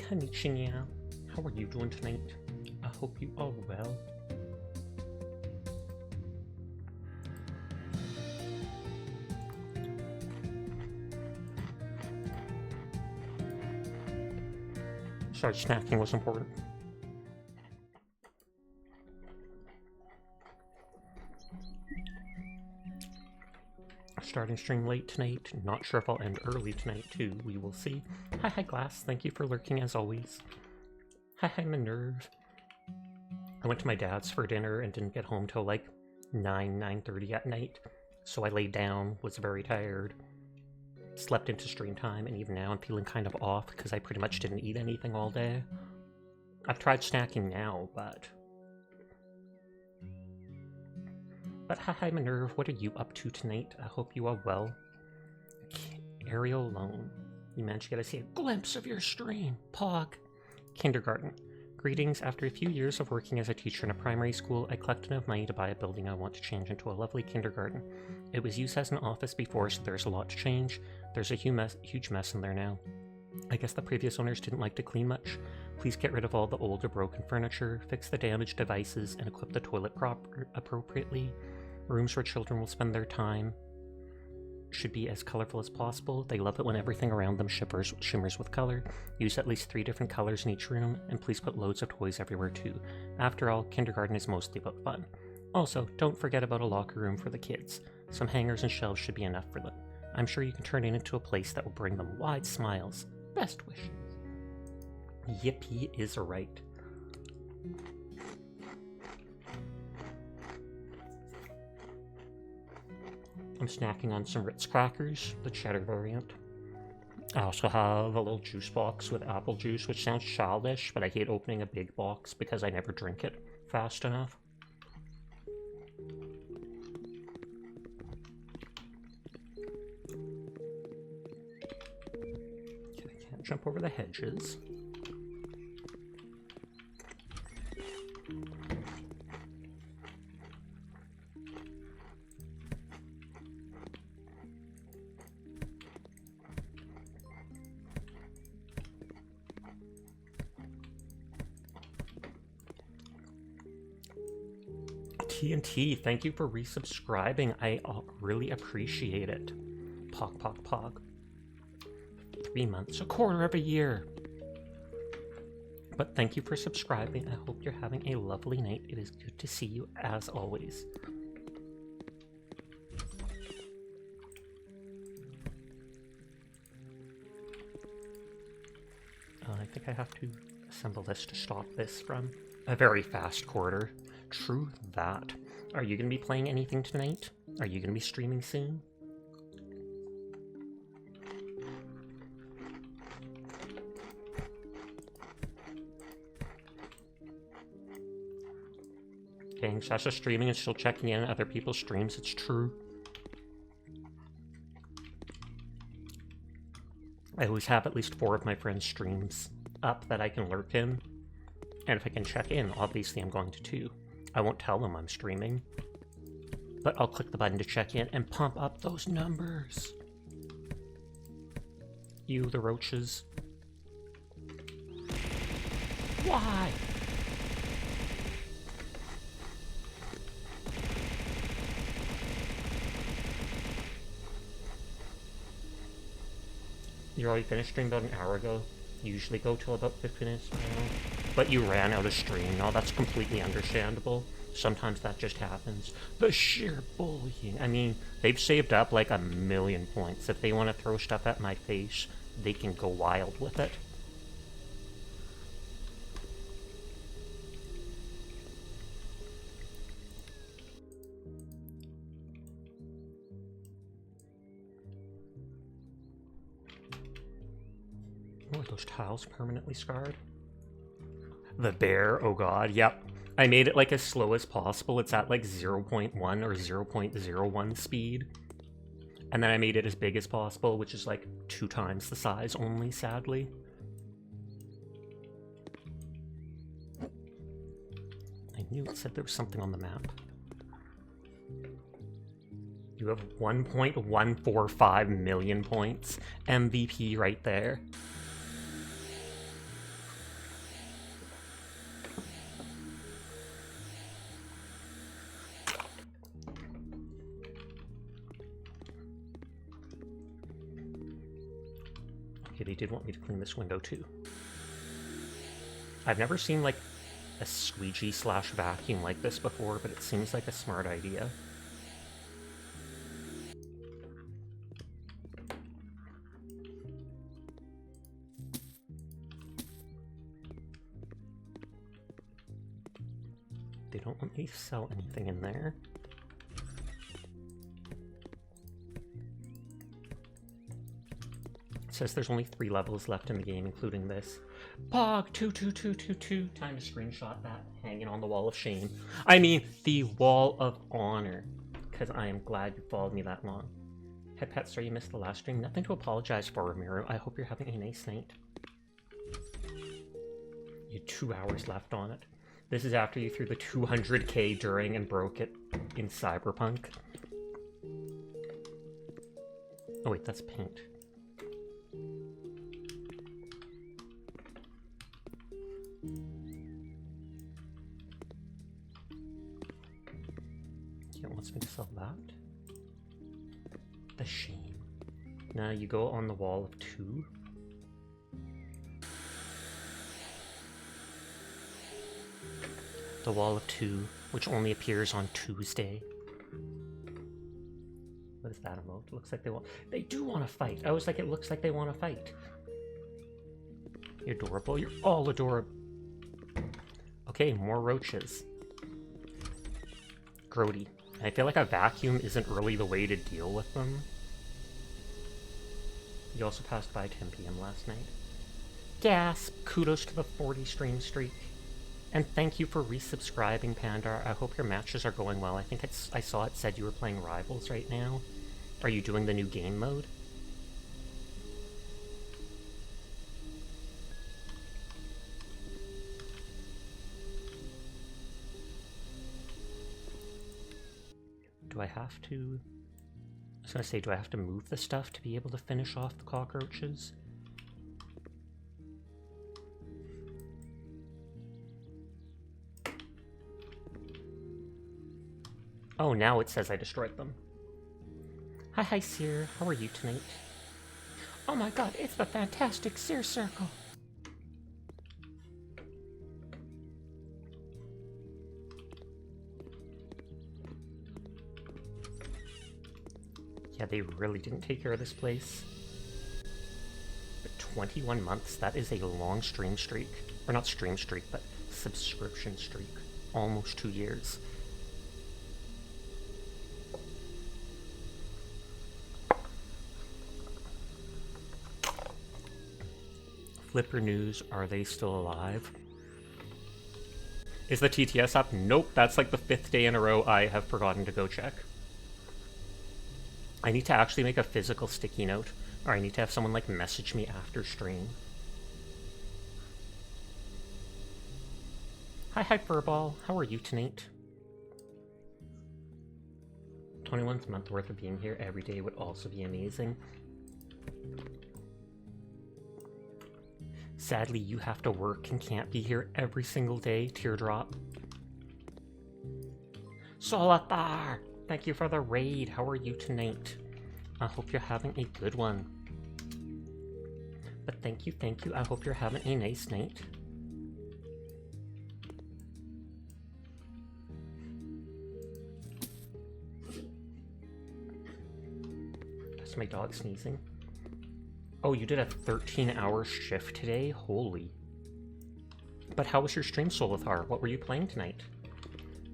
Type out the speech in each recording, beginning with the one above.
Konnichiwa. How are you doing tonight? I hope you are well. Sorry, snacking was important. Starting stream late tonight. Not sure if I'll end early tonight too. We will see. Hi Glass. Thank you for lurking as always. Hi Minerve. I went to my dad's for dinner and didn't get home till like 9:30 at night. So I laid down, was very tired, slept into stream time, and even now I'm feeling kind of off because I pretty much didn't eat anything all day. I've tried snacking now, but hi Minerve, what are you up to tonight? I hope you are well. Ariel Lone, you managed to get to see a glimpse of your stream. Pog. Kindergarten. Greetings. After a few years of working as a teacher in a primary school, I collected enough money to buy a building I want to change into a lovely kindergarten. It was used as an office before, so there's a lot to change. There's a huge mess in there now. I guess the previous owners didn't like to clean much. Please get rid of all the old or broken furniture, fix the damaged devices, and equip the toilet appropriately. Rooms where children will spend their time should be as colorful as possible. They love it when everything around them shimmers with color. Use at least 3 different colors in each room, and please put loads of toys everywhere too. After all, kindergarten is mostly about fun. Also, don't forget about a locker room for the kids. Some hangers and shelves should be enough for them. I'm sure you can turn it into a place that will bring them wide smiles. Best wishes. Yippee is right. I'm snacking on some Ritz crackers, the cheddar variant. I also have a little juice box with apple juice, which sounds childish, but I hate opening a big box because I never drink it fast enough. Okay, I can't jump over the hedges. TNT, thank you for resubscribing. I really appreciate it. Pog. 3 months, a quarter of a year. But thank you for subscribing. I hope you're having a lovely night. It is good to see you as always. I think I have to assemble this to stop this from a very fast quarter. True that. Are you going to be playing anything tonight? Are you going to be streaming soon? Okay, Sasha streaming and still checking in on other people's streams. It's true. I always have at least 4 of my friends' streams up that I can lurk in. And if I can check in, obviously I'm going to too. I won't tell them I'm streaming, but I'll click the button to check in and pump up those numbers. You, the roaches. Why? You already finished stream about an hour ago. You usually go till about 15 minutes now. But you ran out of stream. No, that's completely understandable. Sometimes that just happens. The sheer bullying. I mean, they've saved up like 1,000,000 points. If they want to throw stuff at my face, they can go wild with it. Oh, are those tiles permanently scarred? The bear, oh god, yep. I made it like as slow as possible. It's at like 0.1 or 0.01 speed. And then I made it as big as possible, which is like 2 times the size only, sadly. I knew it said there was something on the map. You have 1.145 million points. MVP right there. Okay, they did want me to clean this window too. I've never seen like a squeegee slash vacuum like this before, but it seems like a smart idea. They don't want me to sell anything in there. It says there's only 3 levels left in the game, including this. Pog 22222. Time to screenshot that hanging on the wall of shame. I mean, the wall of honor. Because I am glad you followed me that long. Head Pet Star, you missed the last stream. Nothing to apologize for, Ramiro. I hope you're having a nice night. You had 2 hours left on it. This is after you threw the 200k during and broke it in Cyberpunk. Oh wait, that's paint. It wants me to sell that. The shame. Now you go on the wall of 2. The wall of 2, which only appears on Tuesday. What is that emote? Looks like they do want to fight. I was like, it looks like they want to fight. You're adorable. You're all adorable. Okay, more roaches. Grody. I feel like a vacuum isn't really the way to deal with them. You also passed by 10 p.m. last night. Gasp! Kudos to the 40 stream streak. And thank you for resubscribing, Pandar. I hope your matches are going well. I think I saw it said you were playing Rivals right now. Are you doing the new game mode? Do I have to... I was gonna say, do I have to move the stuff to be able to finish off the cockroaches? Oh, now it says I destroyed them. Hi, Seer. How are you tonight? Oh my god, it's the fantastic Seer Circle! Yeah, they really didn't take care of this place. But 21 months, that is a long stream streak. Or not stream streak, but subscription streak. Almost 2 years. Flipper News, are they still alive? Is the TTS up? Nope, that's like the 5th day in a row I have forgotten to go check. I need to actually make a physical sticky note, or I need to have someone like message me after stream. Hi Furball, how are you tonight? 21th month worth of being here every day would also be amazing. Sadly, you have to work and can't be here every single day, Teardrop. Solathar! Thank you for the raid. How are you tonight? I hope you're having a good one. But thank you. I hope you're having a nice night. That's my dog sneezing. Oh, you did a 13-hour shift today? Holy. But how was your stream, Solathar? What were you playing tonight?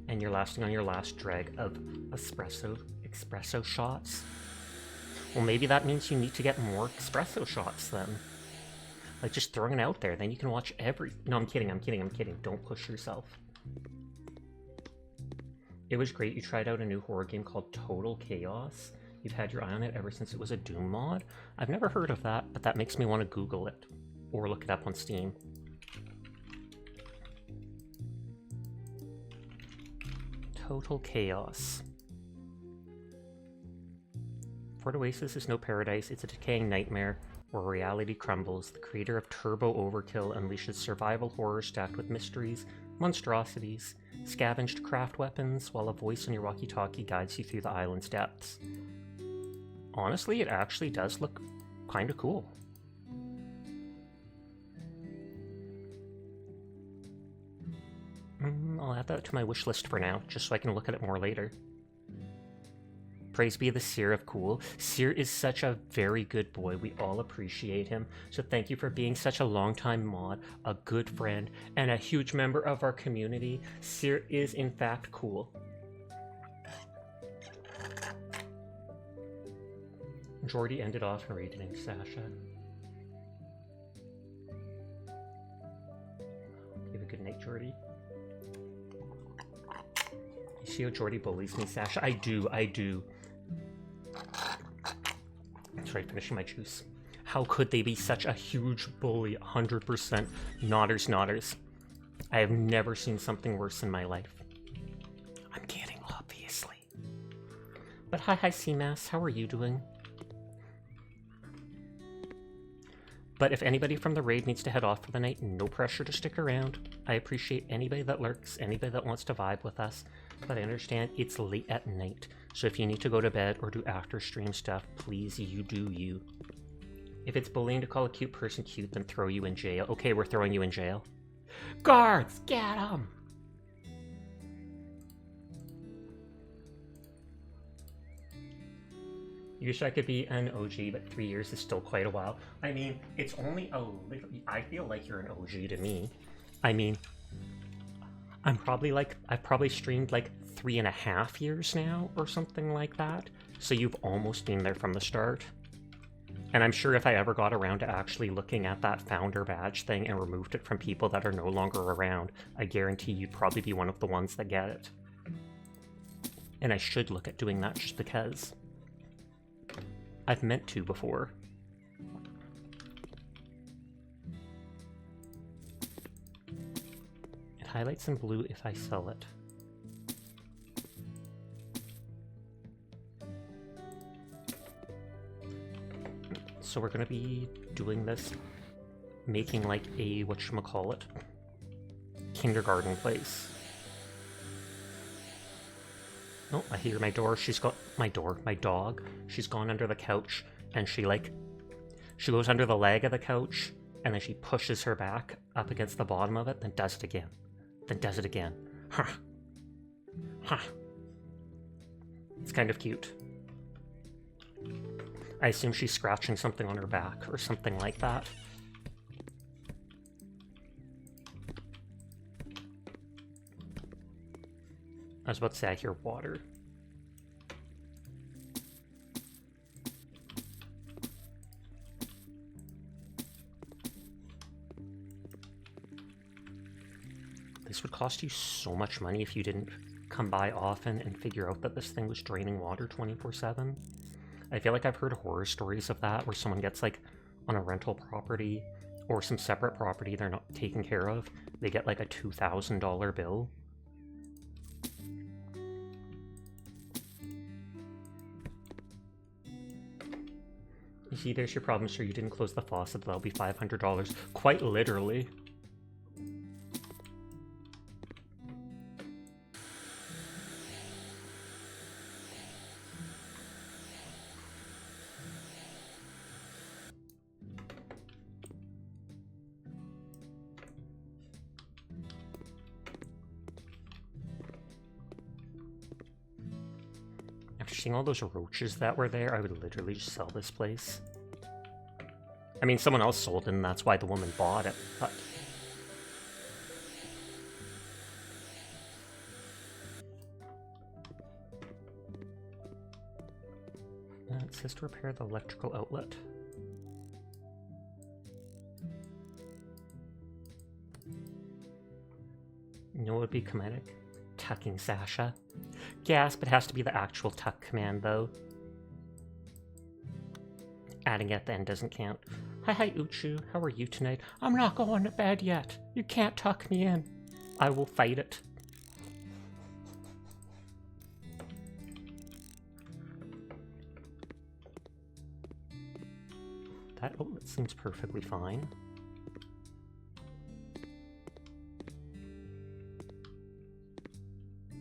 And you're lasting on your last drag of espresso shots? Well, maybe that means you need to get more espresso shots then. Like, just throwing it out there, then you can watch every... No, I'm kidding. Don't push yourself. It was great. You tried out a new horror game called Total Chaos. You've had your eye on it ever since it was a Doom mod? I've never heard of that, but that makes me want to Google it. Or look it up on Steam. Total Chaos. Fort Oasis is no paradise, it's a decaying nightmare where reality crumbles. The creator of Turbo Overkill unleashes survival horror stacked with mysteries, monstrosities, scavenged craft weapons, while a voice in your walkie-talkie guides you through the island's depths. Honestly, it actually does look kind of cool. I'll add that to my wish list for now, just so I can look at it more later. Praise be the Seer of Cool. Seer is such a very good boy. We all appreciate him. So thank you for being such a long-time mod, a good friend, and a huge member of our community. Seer is in fact cool. Jordy ended off narrating Sasha. Give a good night, Jordy. You see how Jordy bullies me, Sasha? I do. Sorry, finishing my juice. How could they be such a huge bully? 100% nodders. I have never seen something worse in my life. I'm kidding, obviously. But hi, CMAS. How are you doing? But if anybody from the raid needs to head off for the night, no pressure to stick around. I appreciate anybody that lurks, anybody that wants to vibe with us. But I understand it's late at night. So if you need to go to bed or do after stream stuff, please, you do you. If it's bullying to call a cute person cute, then throw you in jail. Okay, we're throwing you in jail. Guards, get 'em! You wish I could be an OG, but 3 years is still quite a while. I mean, it's only a little... I feel like you're an OG to me. I mean, I've probably streamed like 3.5 years now, or something like that. So you've almost been there from the start. And I'm sure if I ever got around to actually looking at that founder badge thing and removed it from people that are no longer around, I guarantee you'd probably be one of the ones that get it. And I should look at doing that just because. I've meant to before. It highlights in blue if I sell it. So we're gonna be doing this, making like a, whatchamacallit, kindergarten place. Oh, I hear my door. She's got my dog. She's gone under the couch, and she goes under the leg of the couch, and then she pushes her back up against the bottom of it, then does it again. Then does it again. Huh. Huh. It's kind of cute. I assume she's scratching something on her back, or something like that. I was about to say I hear water. This would cost you so much money if you didn't come by often and figure out that this thing was draining water 24/7. I feel like I've heard horror stories of that where someone gets like on a rental property or some separate property they're not taking care of. They get like a $2,000 bill. You see, there's your problem, sir. You didn't close the faucet. That'll be $500. Quite literally. After seeing all those roaches that were there, I would literally just sell this place. I mean, someone else sold it, and that's why the woman bought it, but... It says to repair the electrical outlet. You know what would be comedic? Tucking Sasha. Gasp, it has to be the actual tuck command, though. Adding at the end doesn't count. Hi, Uchu. How are you tonight? I'm not going to bed yet. You can't tuck me in. I will fight it. That outlet seems perfectly fine.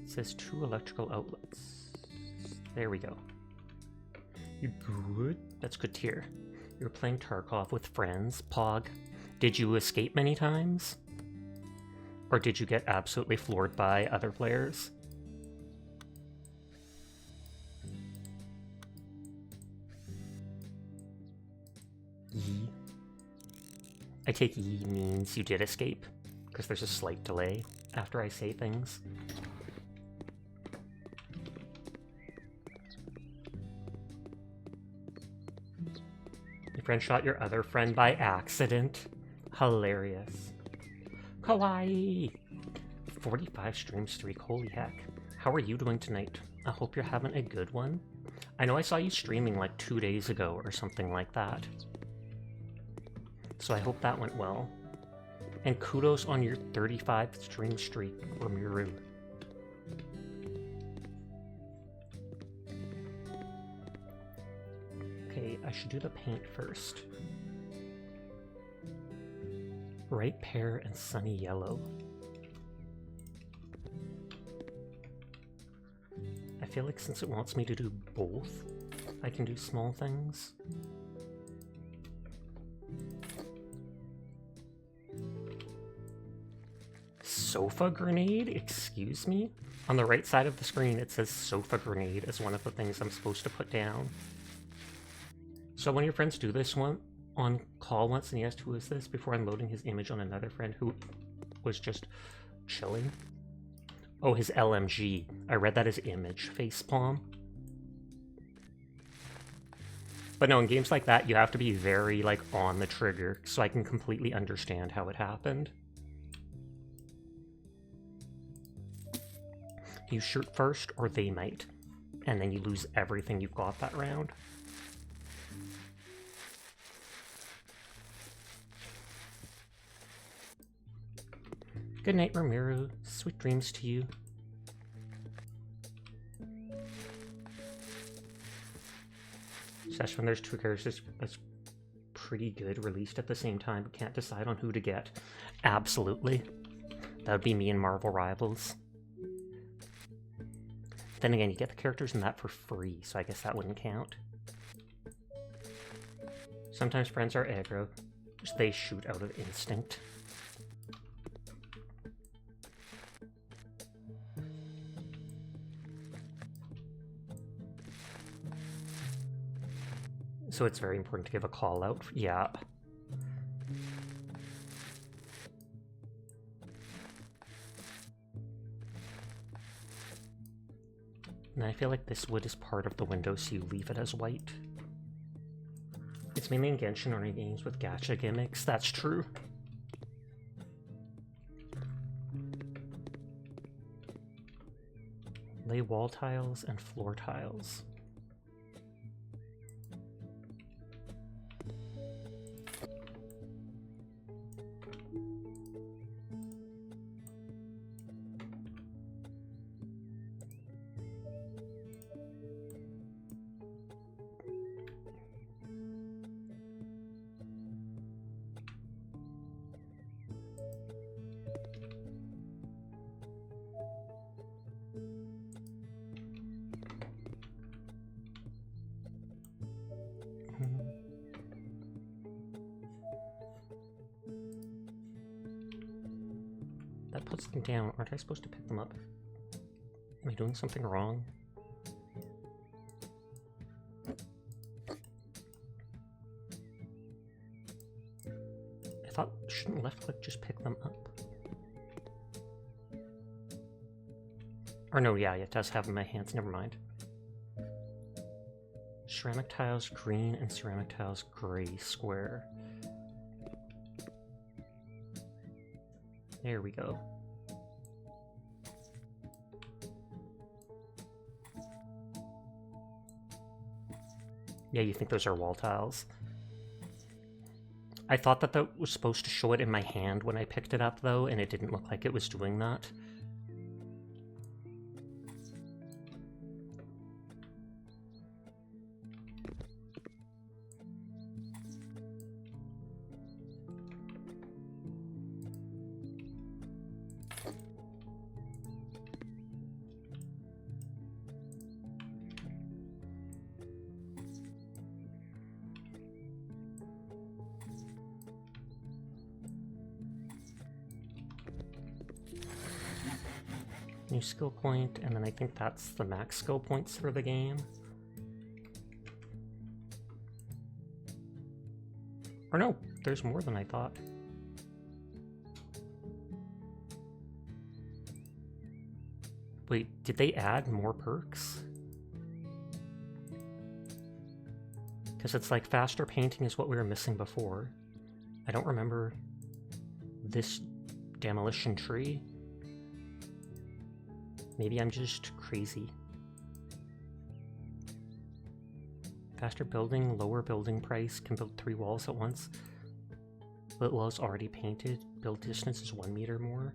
It says 2 electrical outlets. There we go. You good? That's good to hear. You were playing Tarkov with friends. Pog. Did you escape many times? Or did you get absolutely floored by other players? Ye. I take ye means you did escape, because there's a slight delay after I say things. Your friend shot your other friend by accident. Hilarious. Kawaii! 45 stream streak, holy heck. How are you doing tonight? I hope you're having a good one. I know I saw you streaming like 2 days ago or something like that. So I hope that went well. And kudos on your 35 stream streak, Ramiru. Okay, I should do the paint first. Ripe pear and sunny yellow. I feel like since it wants me to do both, I can do small things. Sofa grenade? Excuse me? On the right side of the screen it says sofa grenade as one of the things I'm supposed to put down. So when your friends do this one on call once and he asked who is this before unloading his image on another friend who was just chilling. Oh, his LMG. I read that as image facepalm. But no, in games like that, you have to be very, like, on the trigger, so I can completely understand how it happened. You shoot first, or they might. And then you lose everything you've got that round. Good night, Ramiro. Sweet dreams to you. Sash when there's two characters that's pretty good released at the same time, but can't decide on who to get. Absolutely. That would be me and Marvel Rivals. Then again, you get the characters in that for free, so I guess that wouldn't count. Sometimes friends are aggro. They shoot out of instinct. So it's very important to give a call out. Yeah. And I feel like this wood is part of the window, so you leave it as white. It's mainly in Genshin or in games with gacha gimmicks. That's true. Lay wall tiles and floor tiles. That puts them down. Aren't I supposed to pick them up? Am I doing something wrong? I thought, shouldn't left click just pick them up? Or no, yeah, it does have in my hands, never mind. Ceramic tiles green and ceramic tiles gray square. There we go. Yeah, you think those are wall tiles? I thought that that was supposed to show it in my hand when I picked it up, though, and it didn't look like it was doing that. New skill point, and then I think that's the max skill points for the game. Or no, there's more than I thought. Wait, did they add more perks? Because it's like faster painting is what we were missing before. I don't remember this demolition tree. Maybe I'm just crazy. Faster building, lower building price, can build 3 walls at once. Lit walls already painted, build distance is 1 meter more.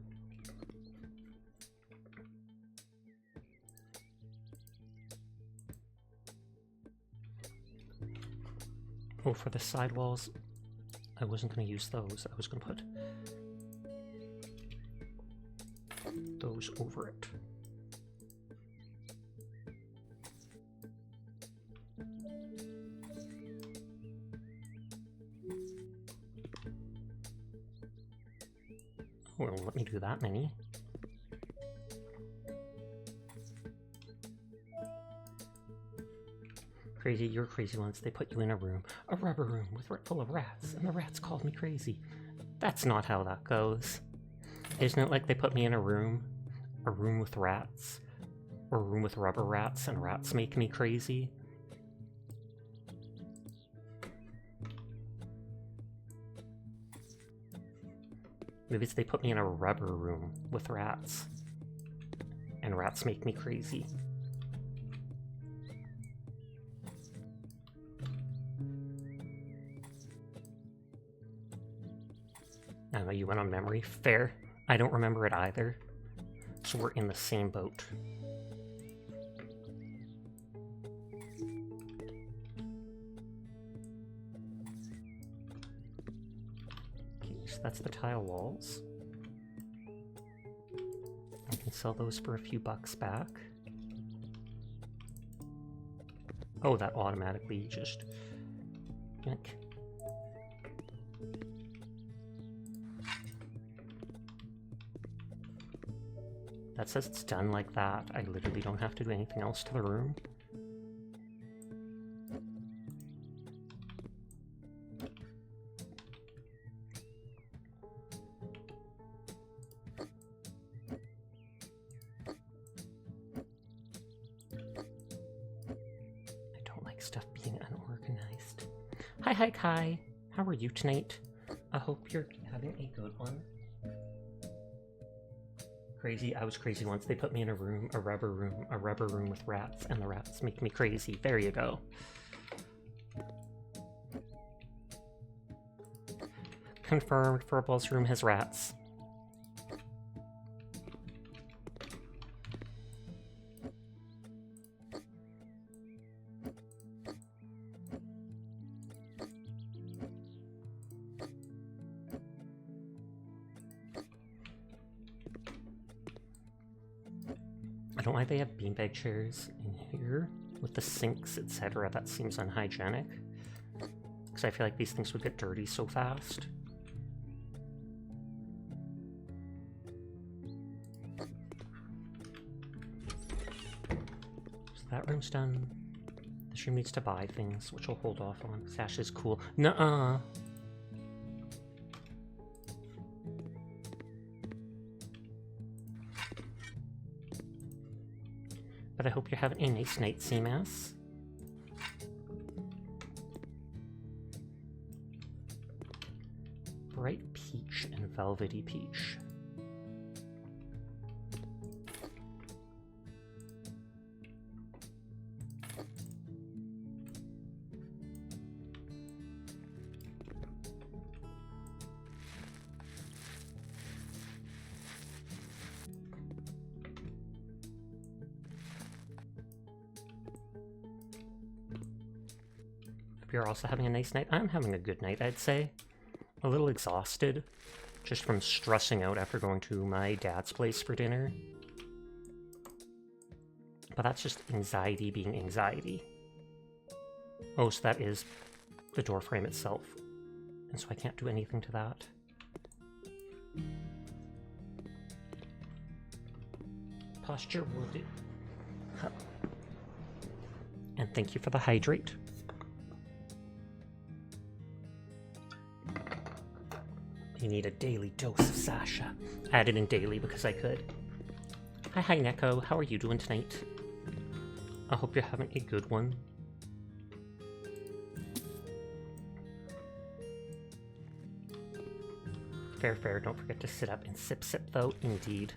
Oh, for the side walls, I wasn't going to use those. I was going to put those over it. Oh, well, let me do that many. Crazy, you're crazy once. They put you in a rubber room full of rats, and the rats called me crazy. That's not how that goes. Isn't it like they put me in a room with rats, or a room with rubber rats, and rats make me crazy? Maybe it's they put me in a rubber room with rats, and rats make me crazy. I don't know, you went on memory. Fair. I don't remember it either. So we're in the same boat. Okay, so that's the tile walls. I can sell those for a few bucks back. Oh, that automatically just... Yank. That says it's done like that. I literally don't have to do anything else to the room. I don't like stuff being unorganized. Hi, Kai. How are you tonight? I hope you're having a good one. Crazy. I was crazy once. They put me in a rubber room with rats, and the rats make me crazy. There you go. Confirmed, Furball's room has rats. I don't know why they have beanbag chairs in here with the sinks, etc. That seems unhygienic. Because I feel like these things would get dirty so fast. So that room's done. This room needs to buy things, which I'll hold off on. Sash is cool. Nuh-uh. But I hope you're having a nice night, Seamass. Bright peach and velvety peach. You're also having a nice night. I'm having a good night, I'd say. A little exhausted, just from stressing out after going to my dad's place for dinner. But that's just anxiety being anxiety. Oh, so that is the door frame itself. And so I can't do anything to that. posture will do. Huh. And thank you for the hydrate. You need a daily dose of Sasha. Added in daily because I could. Hi Neko, how are you doing tonight? I hope you're having a good one. Fair, don't forget to sit up and sip though, indeed.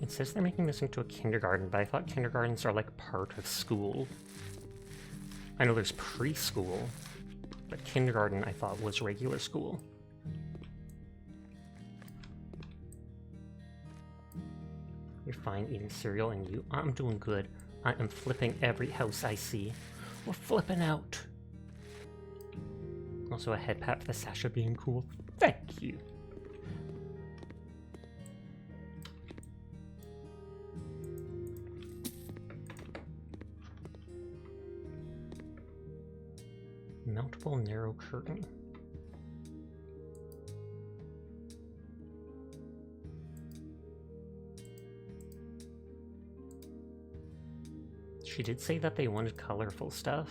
It says they're making this into a kindergarten, but I thought kindergartens are like part of school. I know there's preschool, but kindergarten I thought was regular school. You're fine eating cereal, and you? I'm doing good. I am flipping every house I see. We're flipping out. Also a head pat for the Sasha being cool. Thank you. Mountable narrow curtain. She did say that they wanted colorful stuff.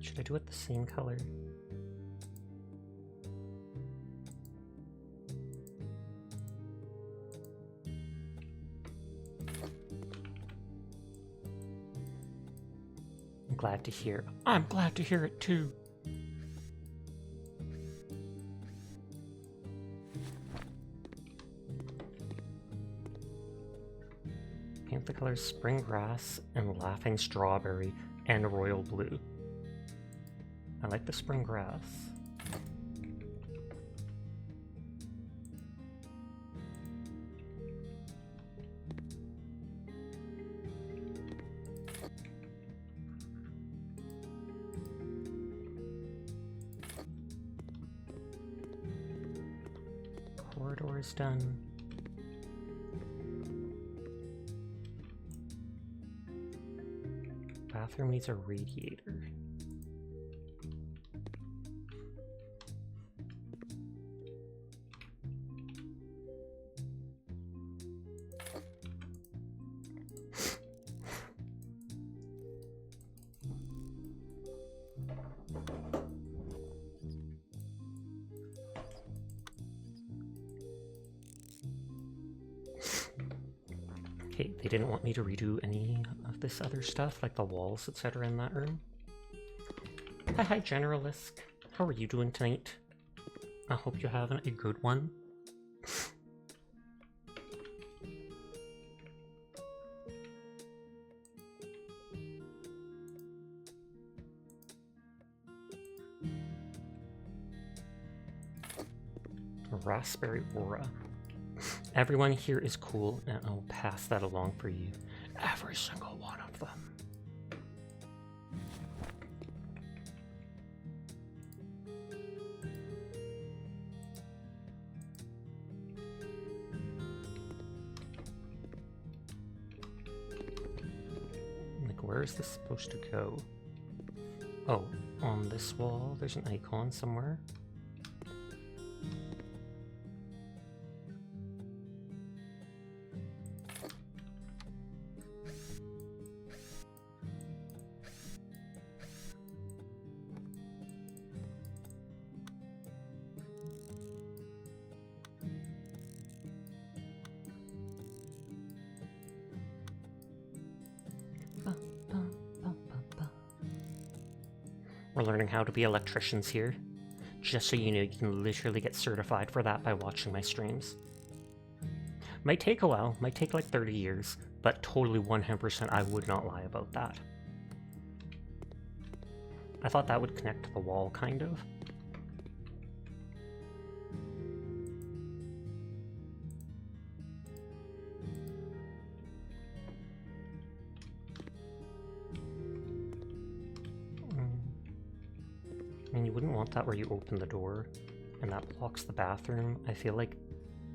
Should I do it the same color? I'm glad to hear. I'm glad to hear it too. Paint the colors Spring Grass and Laughing Strawberry and Royal Blue. I like the Spring Grass. Corridor is done. Bathroom needs a radiator. Okay, they didn't want me to redo any of this other stuff, like the walls, etc. in that room. Hi, Generalisk. How are you doing tonight? I hope you're having a good one. Raspberry Aura. Everyone here is cool, and I'll pass that along for you. Every single one of them. Like, where is this supposed to go? Oh, on this wall, there's an icon somewhere. We're learning how to be electricians here. Just so you know, you can literally get certified for that by watching my streams. Might take a while, might take like 30 years, but totally 100% I would not lie about that. I thought that would connect to the wall, kind of. I mean, you wouldn't want that where you open the door, and that blocks the bathroom. I feel like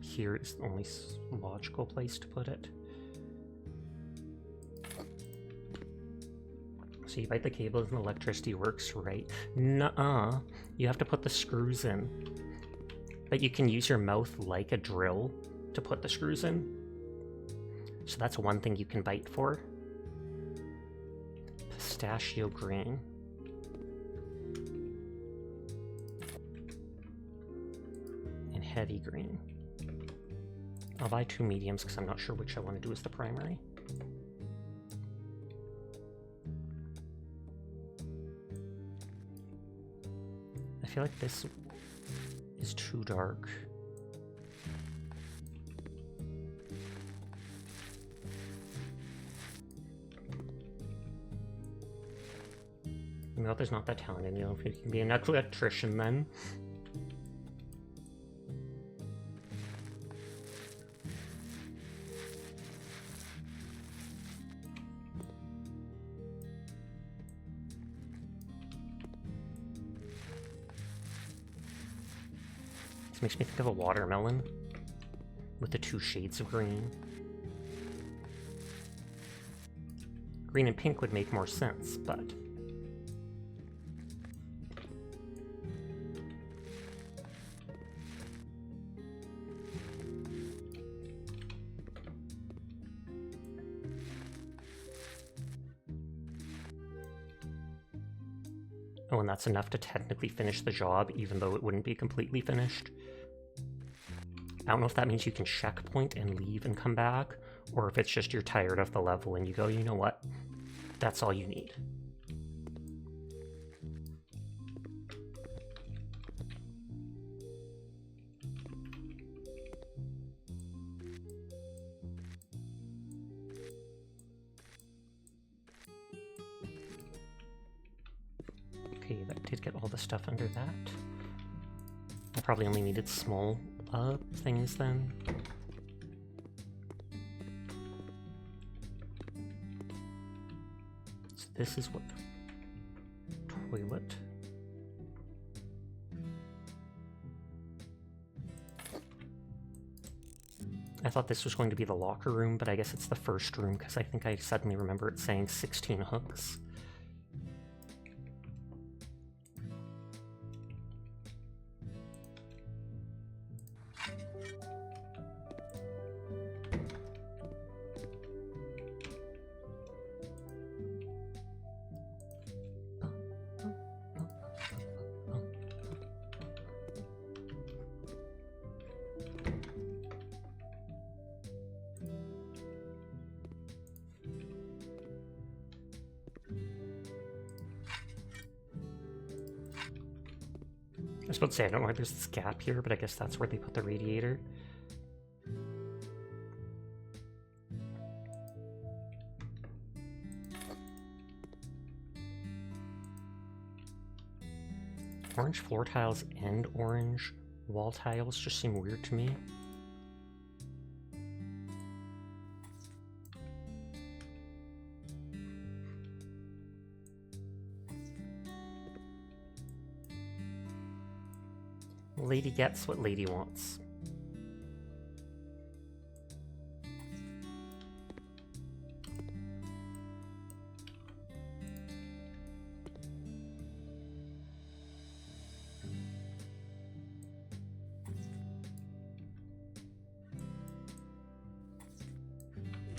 here is the only logical place to put it. So you bite the cables and electricity works, right? Nuh-uh. You have to put the screws in. But you can use your mouth like a drill to put the screws in. So that's one thing you can bite for. Pistachio green. And heavy green. I'll buy 2 mediums because I'm not sure which I want to do as the primary. I feel like this is too dark. No, there's not that talented. You know, if you can be an electrician then. This makes me think of a watermelon with the 2 shades of green. Green and pink would make more sense, but... Oh, and that's enough to technically finish the job, even though it wouldn't be completely finished. I don't know if that means you can checkpoint and leave and come back, or if it's just you're tired of the level and you go, you know what, that's all you need. Okay, that did get all the stuff under that. I probably only needed small things then. So this is what? Toilet. I thought this was going to be the locker room, but I guess it's the first room because I think I suddenly remember it saying 16 hooks. I was about to say, I don't know why there's this gap here, but I guess that's where they put the radiator. Orange floor tiles and orange wall tiles just seem weird to me. Lady gets what lady wants.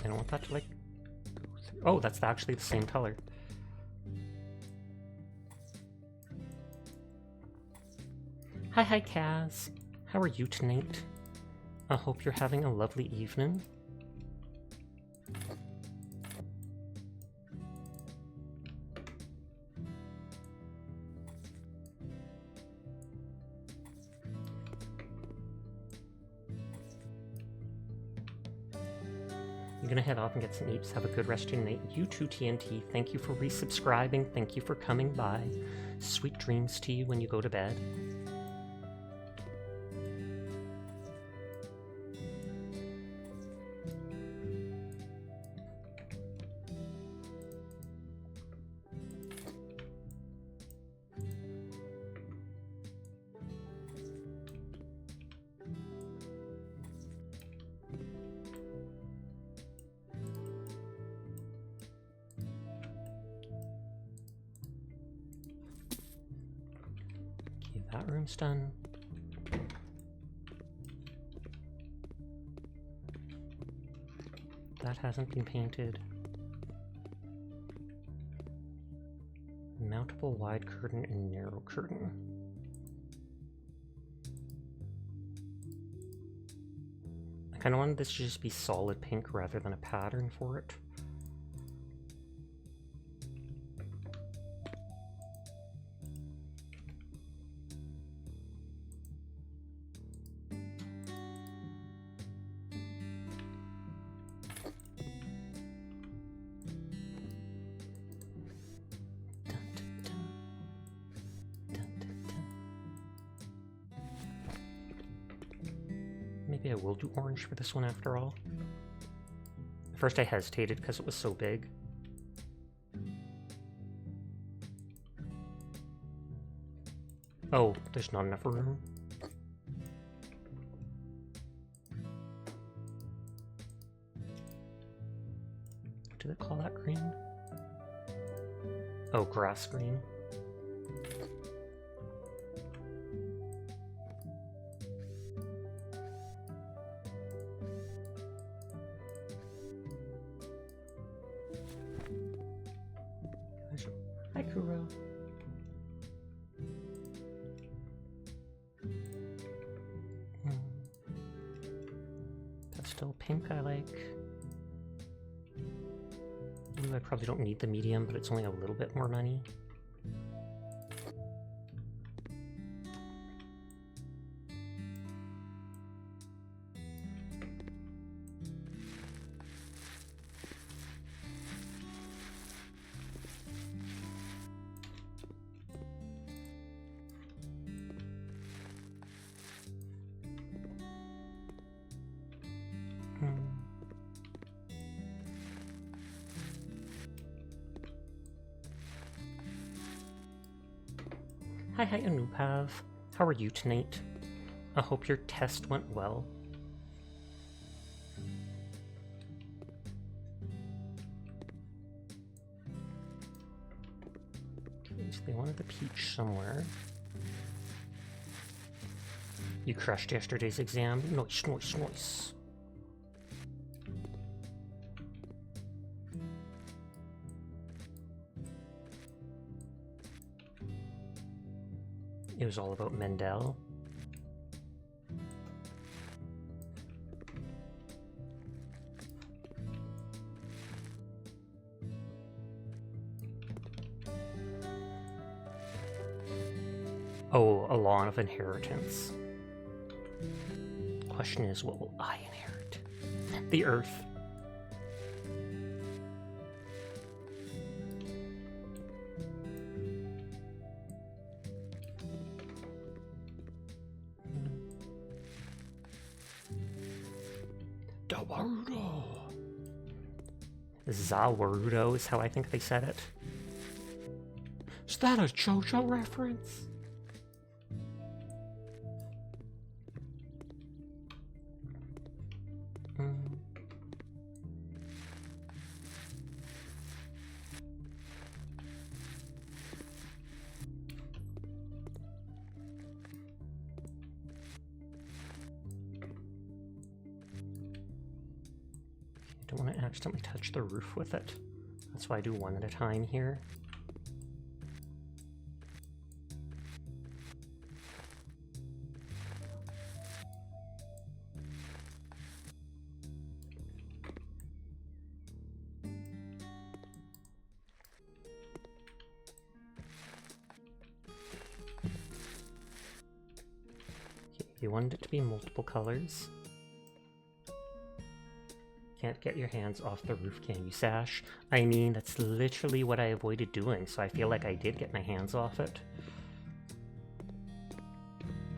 I don't want that to like go through. Oh, that's actually the same color. Hi, Kaz. How are you tonight? I hope you're having a lovely evening. I'm gonna head off and get some eats. Have a good rest of your night. You too, TNT. Thank you for resubscribing. Thank you for coming by. Sweet dreams to you when you go to bed. That room's done. That hasn't been painted. Mountable wide curtain and narrow curtain. I kind of wanted this to just be solid pink rather than a pattern for it. Maybe I will do orange for this one after all. At first I hesitated because it was so big. Oh, there's not enough room. What do they call that green? Oh, grass green. Hi, Kuro. That's still pink I like. Ooh, I probably don't need the medium, but it's only a little bit more money. Hi, Anupav. How are you tonight? I hope your test went well. Okay, so they wanted the peach somewhere. You crushed yesterday's exam. Nice, nice, nice. It was all about Mendel. Oh, a law of inheritance. Question is, what will I inherit? The Earth. Zawarudo is how I think they said it. Is that a JoJo reference? I don't want to accidentally touch the roof with it. That's why I do one at a time here. Okay, you wanted it to be multiple colors. Can't get your hands off the roof, can you, Sash? I mean, that's literally what I avoided doing, so I feel like I did get my hands off it.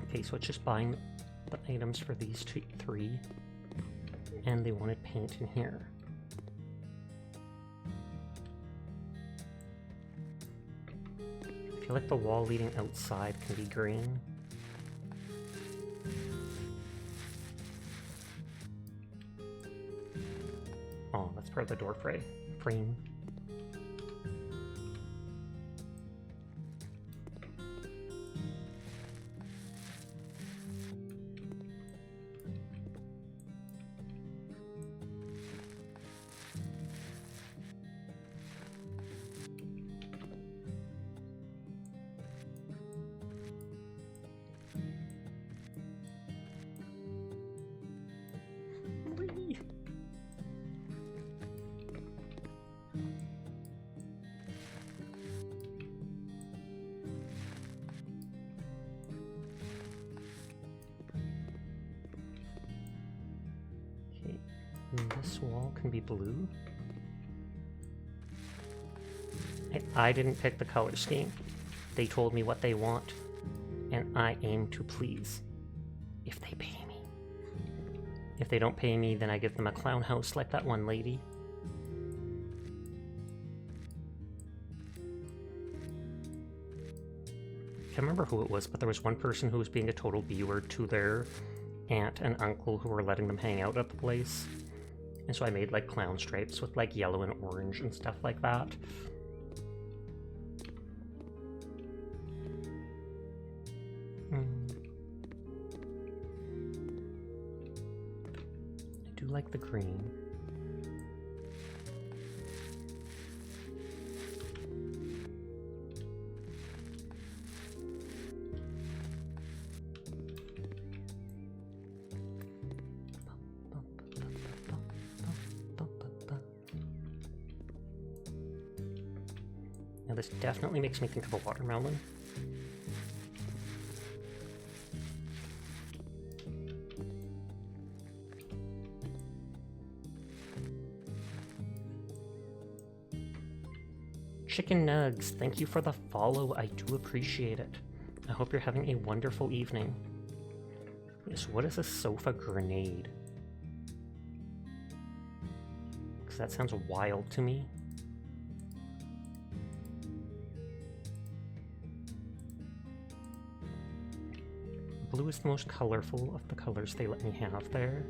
Okay, so it's just buying the items for these three. And they wanted paint in here. I feel like the wall leading outside can be green. Oh, that's part of the door frame. This wall can be blue. I didn't pick the color scheme. They told me what they want, and I aim to please. If they pay me. If they don't pay me, then I give them a clown house like that one lady. I can't remember who it was, but there was one person who was being a total B-word to their aunt and uncle who were letting them hang out at the place. And so I made like clown stripes with like yellow and orange and stuff like that. I do like the green. Now this definitely makes me think of a watermelon. Chicken Nugs, thank you for the follow. I do appreciate it. I hope you're having a wonderful evening. Yes, what is a sofa grenade? Because that sounds wild to me. Blue is the most colorful of the colors they let me have there.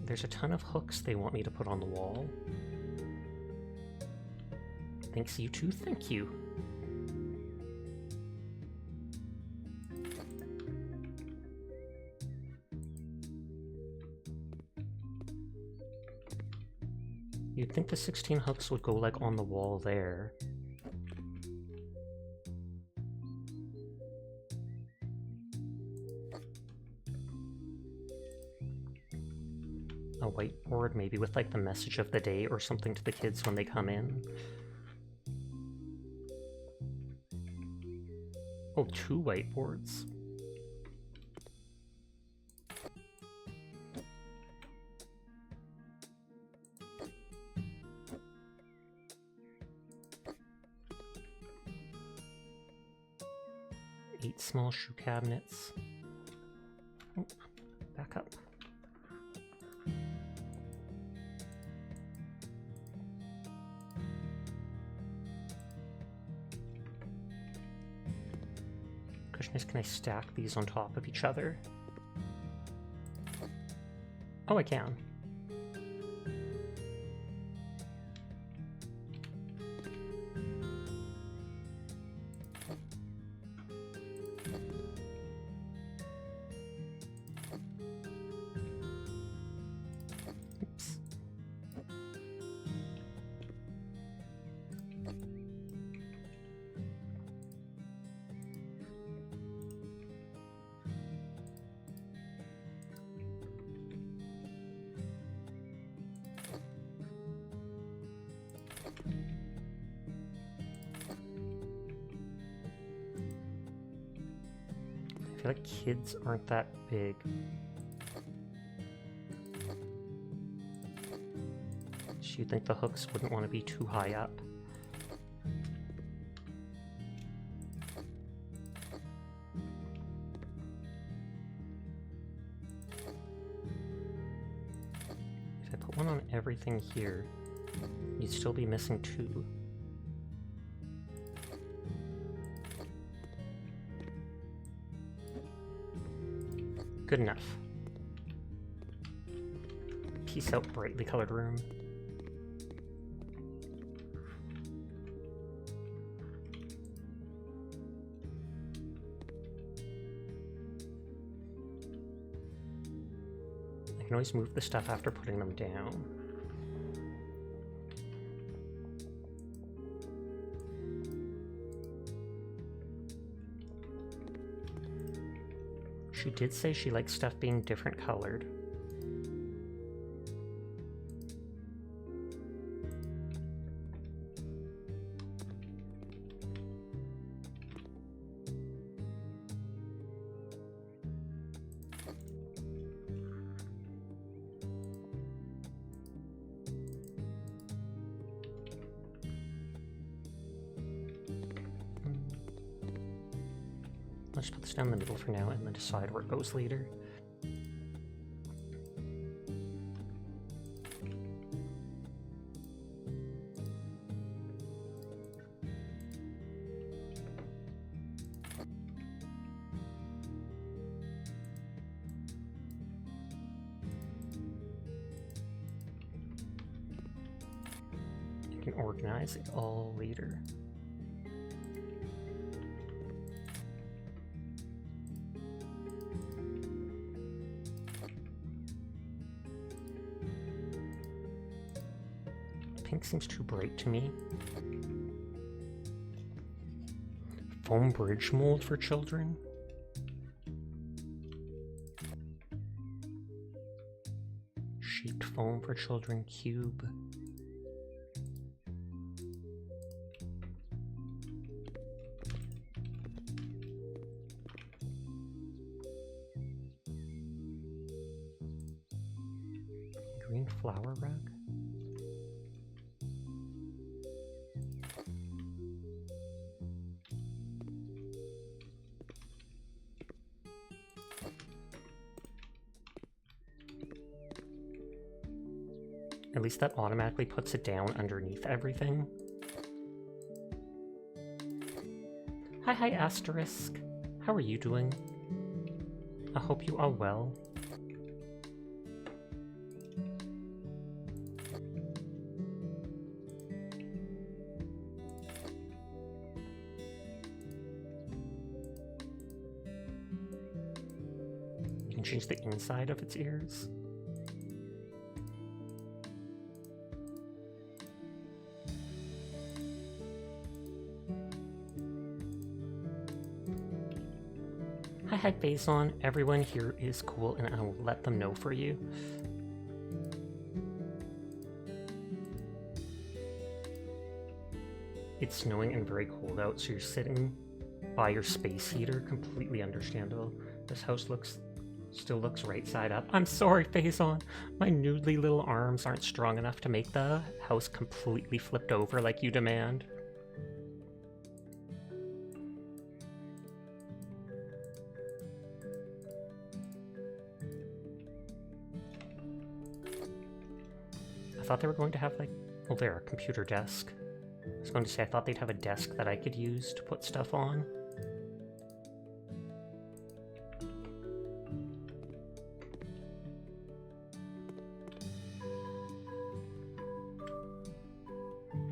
There's a ton of hooks they want me to put on the wall. Thanks, you too. Thank you. You'd think the 16 hooks would go like on the wall there. A whiteboard, maybe with like the message of the day or something to the kids when they come in. Oh, 2 whiteboards. Eight small shoe cabinets. Oh, back up. Question is, can I stack these on top of each other? Oh, I can. Oops. feel like kids aren't that big. So you'd think the hooks wouldn't want to be too high up. If I put one on everything here, you'd still be missing two. Good enough. Peace out, brightly colored room. I can always move the stuff after putting them down. She did say she likes stuff being different colored. Let's put this down in the middle for now and then decide where it goes later. You can organize it all later. Pink seems too bright to me. Foam bridge mold for children? Sheet foam for children cube. Green flower rug? At least that automatically puts it down underneath everything. Hi, Asterisk. How are you doing? I hope you are well. You can change the inside of its ears. Hi, Faison. Everyone here is cool, and I will let them know for you. It's snowing and very cold out, so you're sitting by your space heater. Completely understandable. This house still looks right side up. I'm sorry, Faison. My noodly little arms aren't strong enough to make the house completely flipped over like you demand. I thought they were going to have, like, well, there, a computer desk. I was going to say I thought they'd have a desk that I could use to put stuff on.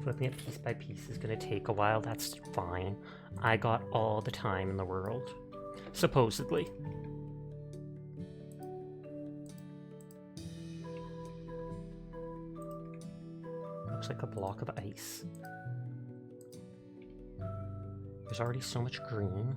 Flipping it piece by piece is going to take a while. That's fine. I got all the time in the world. Supposedly. Looks like a block of ice. There's already so much green.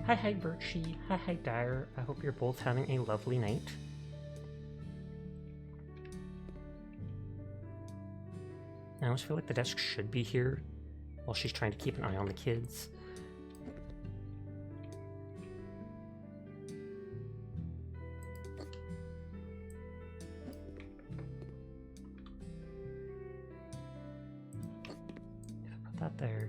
Hi, Birchie. Hi, Dyer. I hope you're both having a lovely night. I always feel like the desk should be here while she's trying to keep an eye on the kids. Put that there.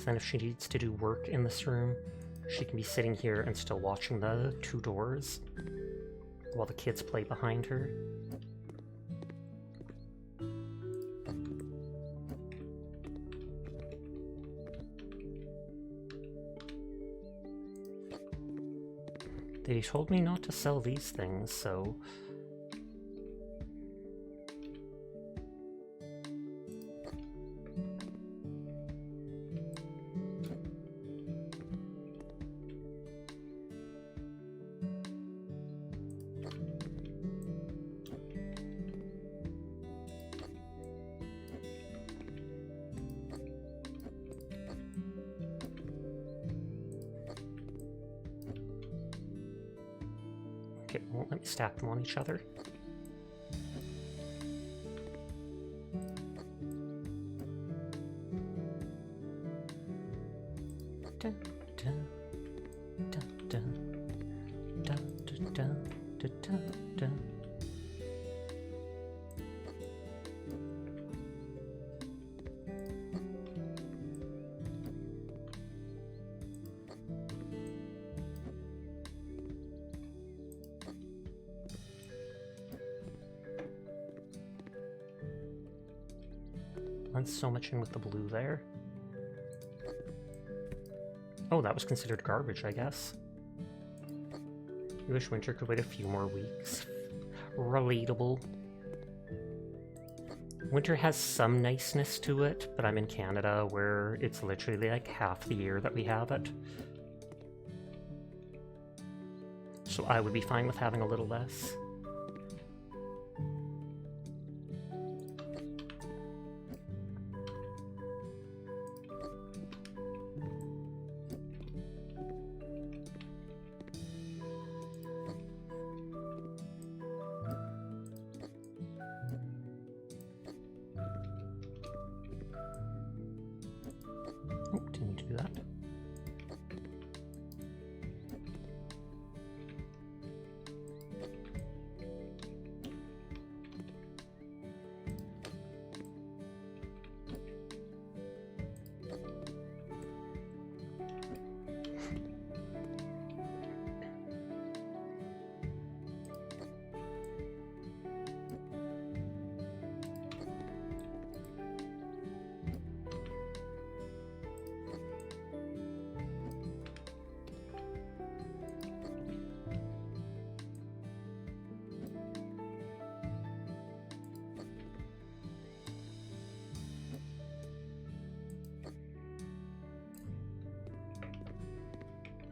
Then if she needs to do work in this room, she can be sitting here and still watching the two doors while the kids play behind her. They told me not to sell these things, so... Okay, won't let me stack them on each other. Dun, dun, dun, dun, dun, dun, dun, dun, dun, dun. Blend so much in with the blue there. Oh, that was considered garbage, I guess. You wish Winter could wait a few more weeks. Relatable. Winter has some niceness to it, but I'm in Canada where it's literally like half the year that we have it. So I would be fine with having a little less. Oh, didn't need to do that.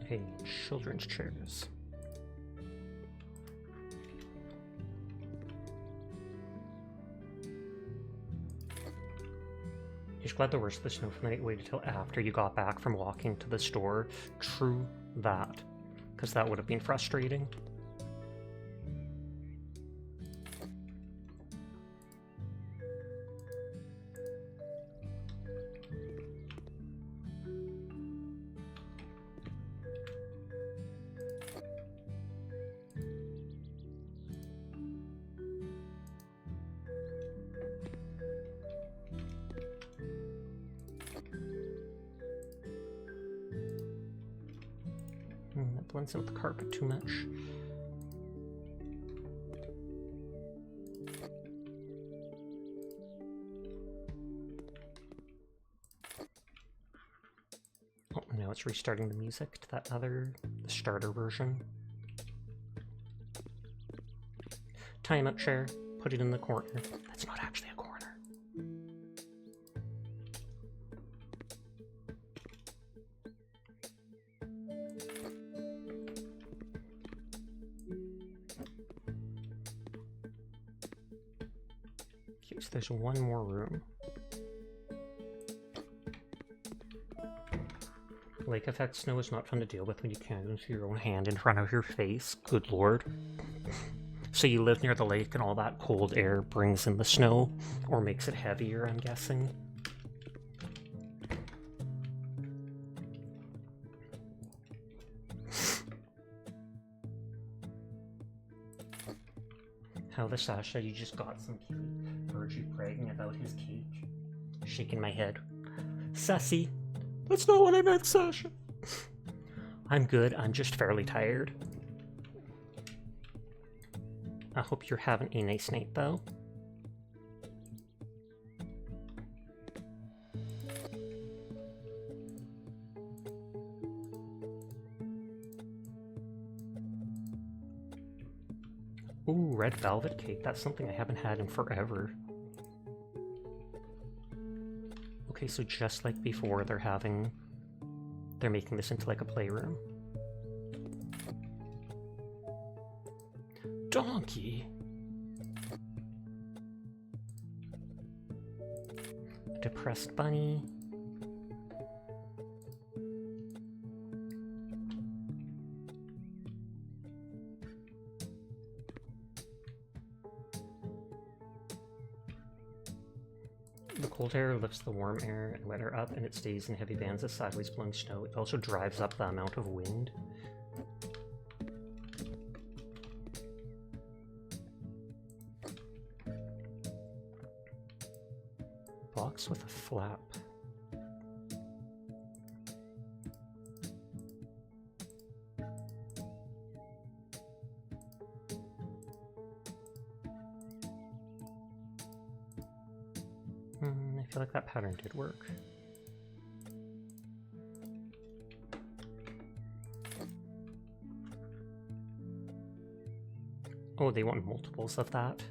Okay, children's chairs. Just glad the worst of the snow from the night waited till after you got back from walking to the store. True that, because that would have been frustrating. That blends in with the carpet too much. Oh, now it's restarting the music to that other, the starter version. Timeout chair, put it in the corner. That's not actually a corner. Okay, so there's one more room. Lake effect snow is not fun to deal with when you can't into your own hand in front of your face. Good lord. So you live near the lake and all that cold air brings in the snow, or makes it heavier, I'm guessing. How the Sasha, you just got some cake. Heard you bragging about his cake. Shaking my head. Sassy. That's not what I meant, Sasha. I'm good, I'm just fairly tired. I hope you're having a nice night, though. Ooh, red velvet cake. That's something I haven't had in forever. Okay, so just like before, they're making this into like a playroom. Donkey! Depressed bunny. The cold air lifts the warm air and wet air up, and it stays in heavy bands of sideways blowing snow. It also drives up the amount of wind. Box with a flap. I feel like that pattern did work. Oh, they want multiples of that.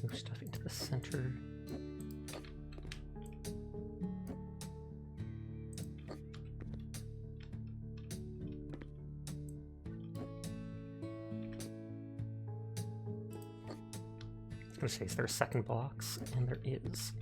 Move stuff into the center. I was gonna say, is there a second box? And there is.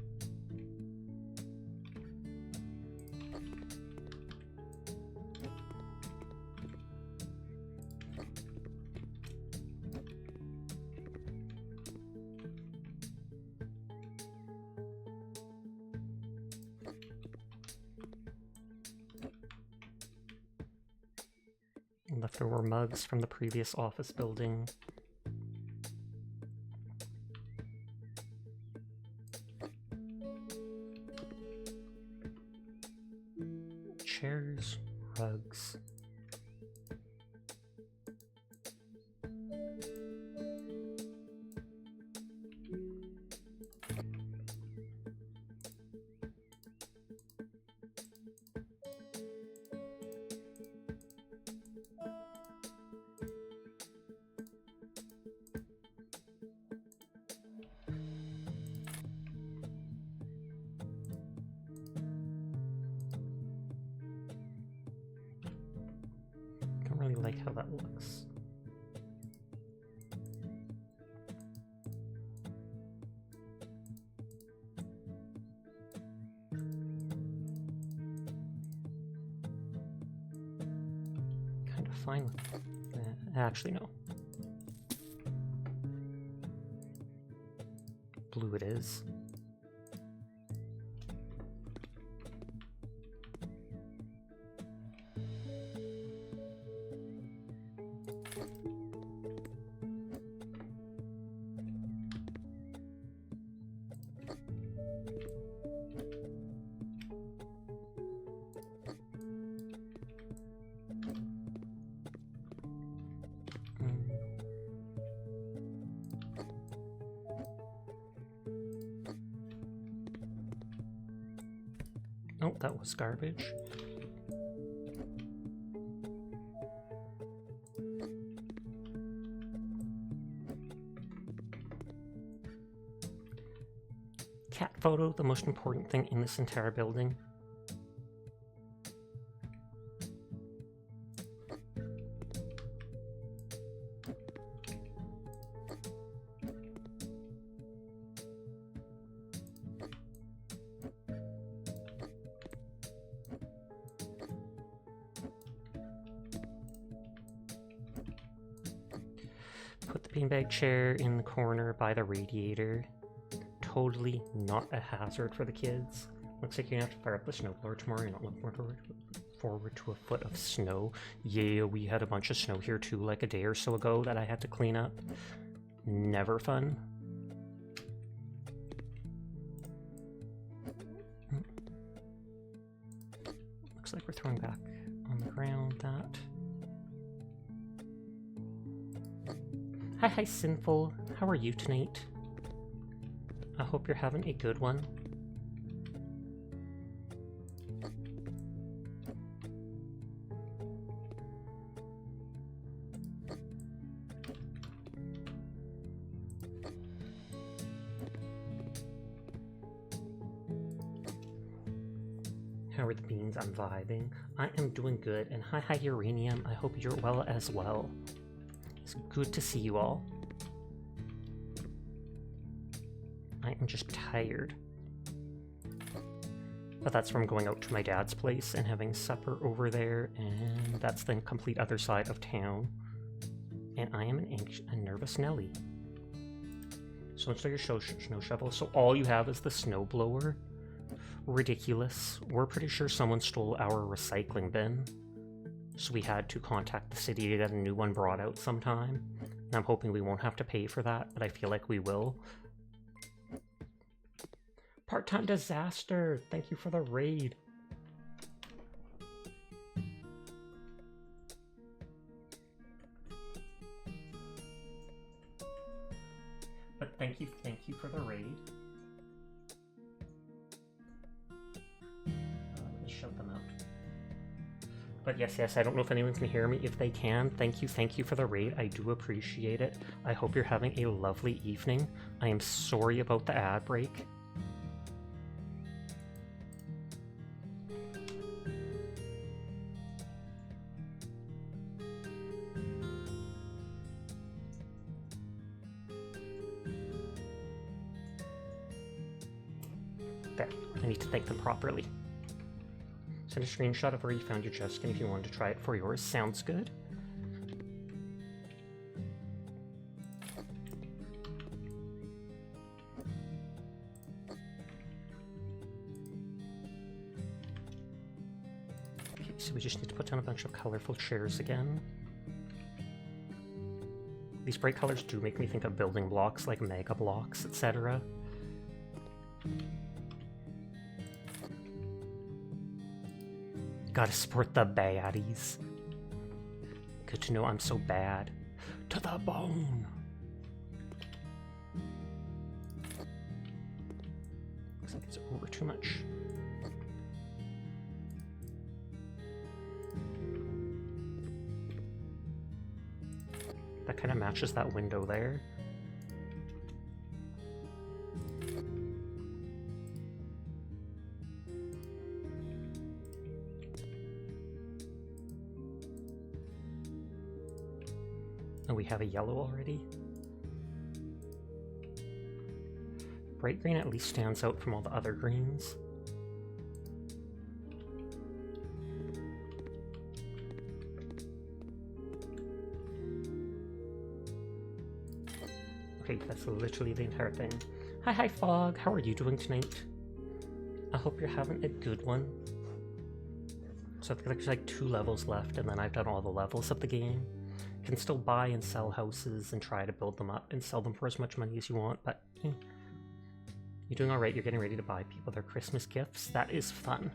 Leftover mugs from the previous office building. Chairs, rugs. Don't really like how that looks. Kind of fine with it. Actually, no. Blue it is. Oh, that was garbage. Cat photo, the most important thing in this entire building. Put the beanbag chair in the corner by the radiator. Totally not a hazard for the kids. Looks like you're gonna have to fire up the snowblower tomorrow. You're not looking forward to a foot of snow. Yeah, we had a bunch of snow here too, like a day or so ago that I had to clean up. Never fun. Looks like we're throwing back on the ground that. Hi, Sinful. How are you tonight? I hope you're having a good one. How are the beans? I'm vibing. I am doing good. And hi, Uranium. I hope you're well as well. It's good to see you all. I am just tired. But that's from going out to my dad's place and having supper over there, and that's the complete other side of town. And I am a nervous Nelly. So install your snow shovel. So all you have is the snowblower. Ridiculous. We're pretty sure someone stole our recycling bin. So we had to contact the city to get a new one brought out sometime. And I'm hoping we won't have to pay for that, but I feel like we will. Part-time disaster! Thank you for the raid. But thank you for the raid. Let me shout them out. But yes, I don't know if anyone can hear me. If they can, thank you for the raid. I do appreciate it. I hope you're having a lovely evening. I am sorry about the ad break. There, I need to thank them properly. Send a screenshot of where you found your chest skin if you wanted to try it for yours. Sounds good. Okay, so we just need to put down a bunch of colorful chairs again. These bright colors do make me think of building blocks like Mega Blocks, etc. Gotta support the baddies. Good to know I'm so bad. To the bone! Looks like it's over too much. That kind of matches that window there. Oh, we have a yellow already. Bright green at least stands out from all the other greens. Okay, that's literally the entire thing. Hi, Fog. How are you doing tonight? I hope you're having a good one. So I think there's like 2 levels left, and then I've done all the levels of the game. You can still buy and sell houses and try to build them up and sell them for as much money as you want, but you're doing alright. You're getting ready to buy people their Christmas gifts. That is fun.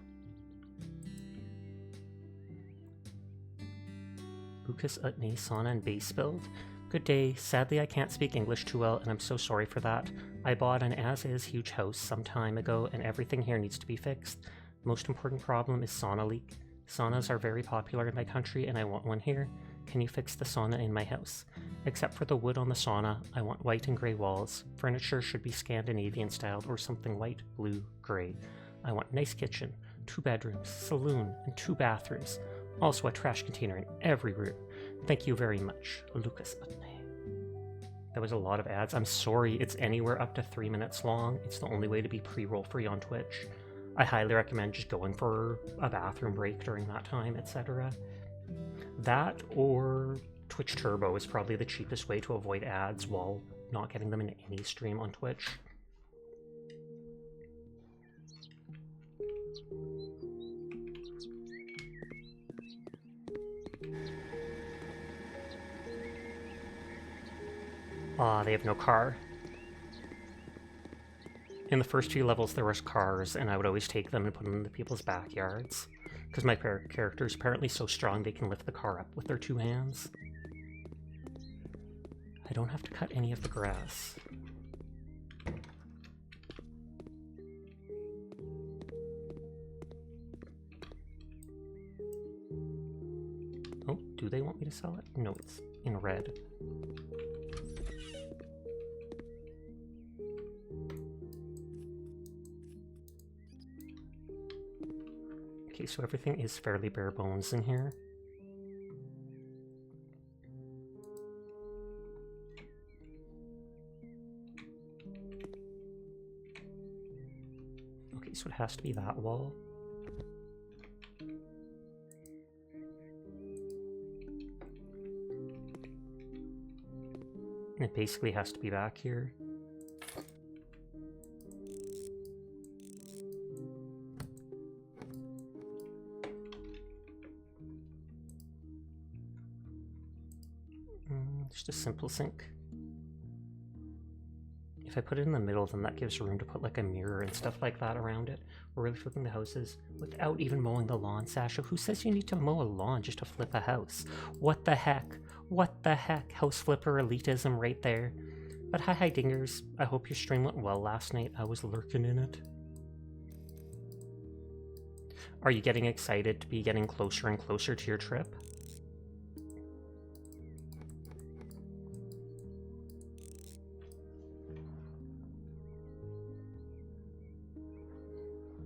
Lucas Utney, Sauna and Base Build. Good day. Sadly, I can't speak English too well, and I'm so sorry for that. I bought an as-is huge house some time ago, and everything here needs to be fixed. Most important problem is sauna leak. Saunas are very popular in my country and I want one here. Can you fix the sauna in my house? Except for the wood on the sauna, I want white and grey walls. Furniture should be Scandinavian styled or something white, blue, grey. I want nice kitchen, 2 bedrooms, saloon, and 2 bathrooms. Also a trash container in every room. Thank you very much, Lucas Butney. That was a lot of ads. I'm sorry, it's anywhere up to 3 minutes long. It's the only way to be pre-roll free on Twitch. I highly recommend just going for a bathroom break during that time, etc. That or Twitch Turbo is probably the cheapest way to avoid ads while not getting them in any stream on Twitch. Ah, they have no car. In the first few levels there was cars, and I would always take them and put them in the people's backyards. Because my character is apparently so strong they can lift the car up with their 2 hands. I don't have to cut any of the grass. Oh, do they want me to sell it? No, it's in red. Okay, so everything is fairly bare bones in here. Okay, so it has to be that wall. And it basically has to be back here. Just a simple sink. If I put it in the middle, then that gives room to put like a mirror and stuff like that around it. We're really flipping the houses without even mowing the lawn, Sasha. Who says you need to mow a lawn just to flip a house? What the heck? What the heck? House flipper elitism right there. But hi dingers. I hope your stream went well last night. I was lurking in it. Are you getting excited to be getting closer and closer to your trip?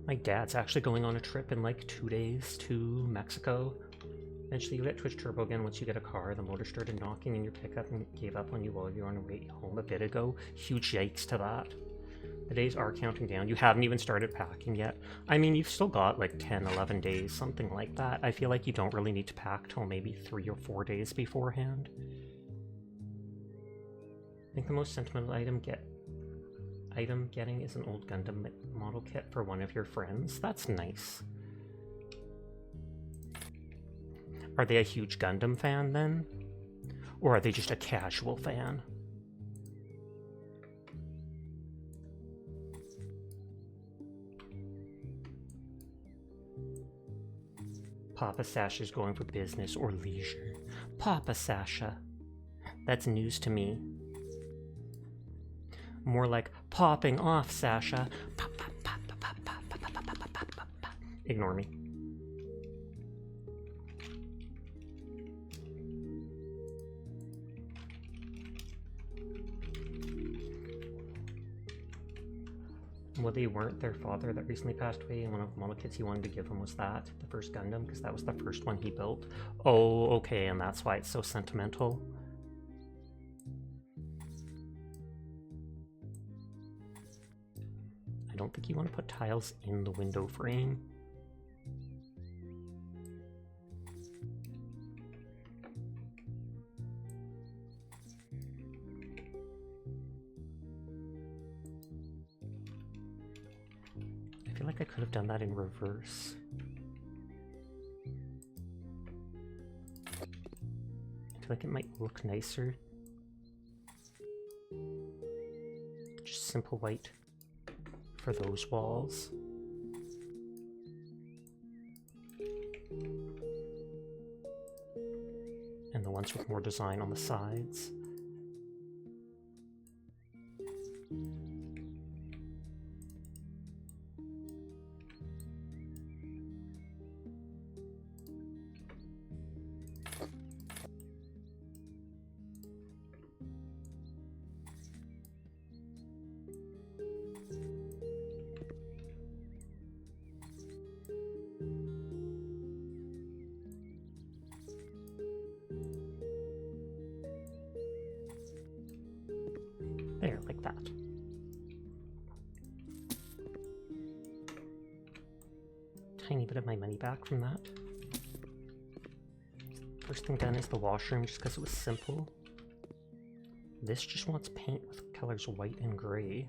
My dad's actually going on a trip in like 2 days to Mexico. Eventually you get Twitch Turbo again once you get a car. The motor started knocking in your pickup and gave up on you while you were on your way home a bit ago. Huge yikes to that. The days are counting down. You haven't even started packing yet. I mean, you've still got like 10, 11 days, something like that. I feel like you don't really need to pack till maybe 3 or 4 days beforehand. I think the most sentimental item getting is an old Gundam model kit for one of your friends. That's nice. Are they a huge Gundam fan then? Or are they just a casual fan? Papa Sasha's going for business or leisure. Papa Sasha. That's news to me. More like popping off, Sasha. Pop, pop, pop, pop, pop, pop, pop, pop, pop, pop, pop, pop. Ignore me. Well, they weren't. Their father that recently passed away, and one of the model kits he wanted to give him was that, the first Gundam, because that was the first one he built. Oh, okay, and that's why it's so sentimental. I don't think you want to put tiles in the window frame. I feel like I could have done that in reverse. I feel like it might look nicer. Just simple white for those walls. And the ones with more design on the sides. that. Tiny bit of my money back from that. First thing done is the washroom, just because it was simple. This just wants paint with colors white and gray.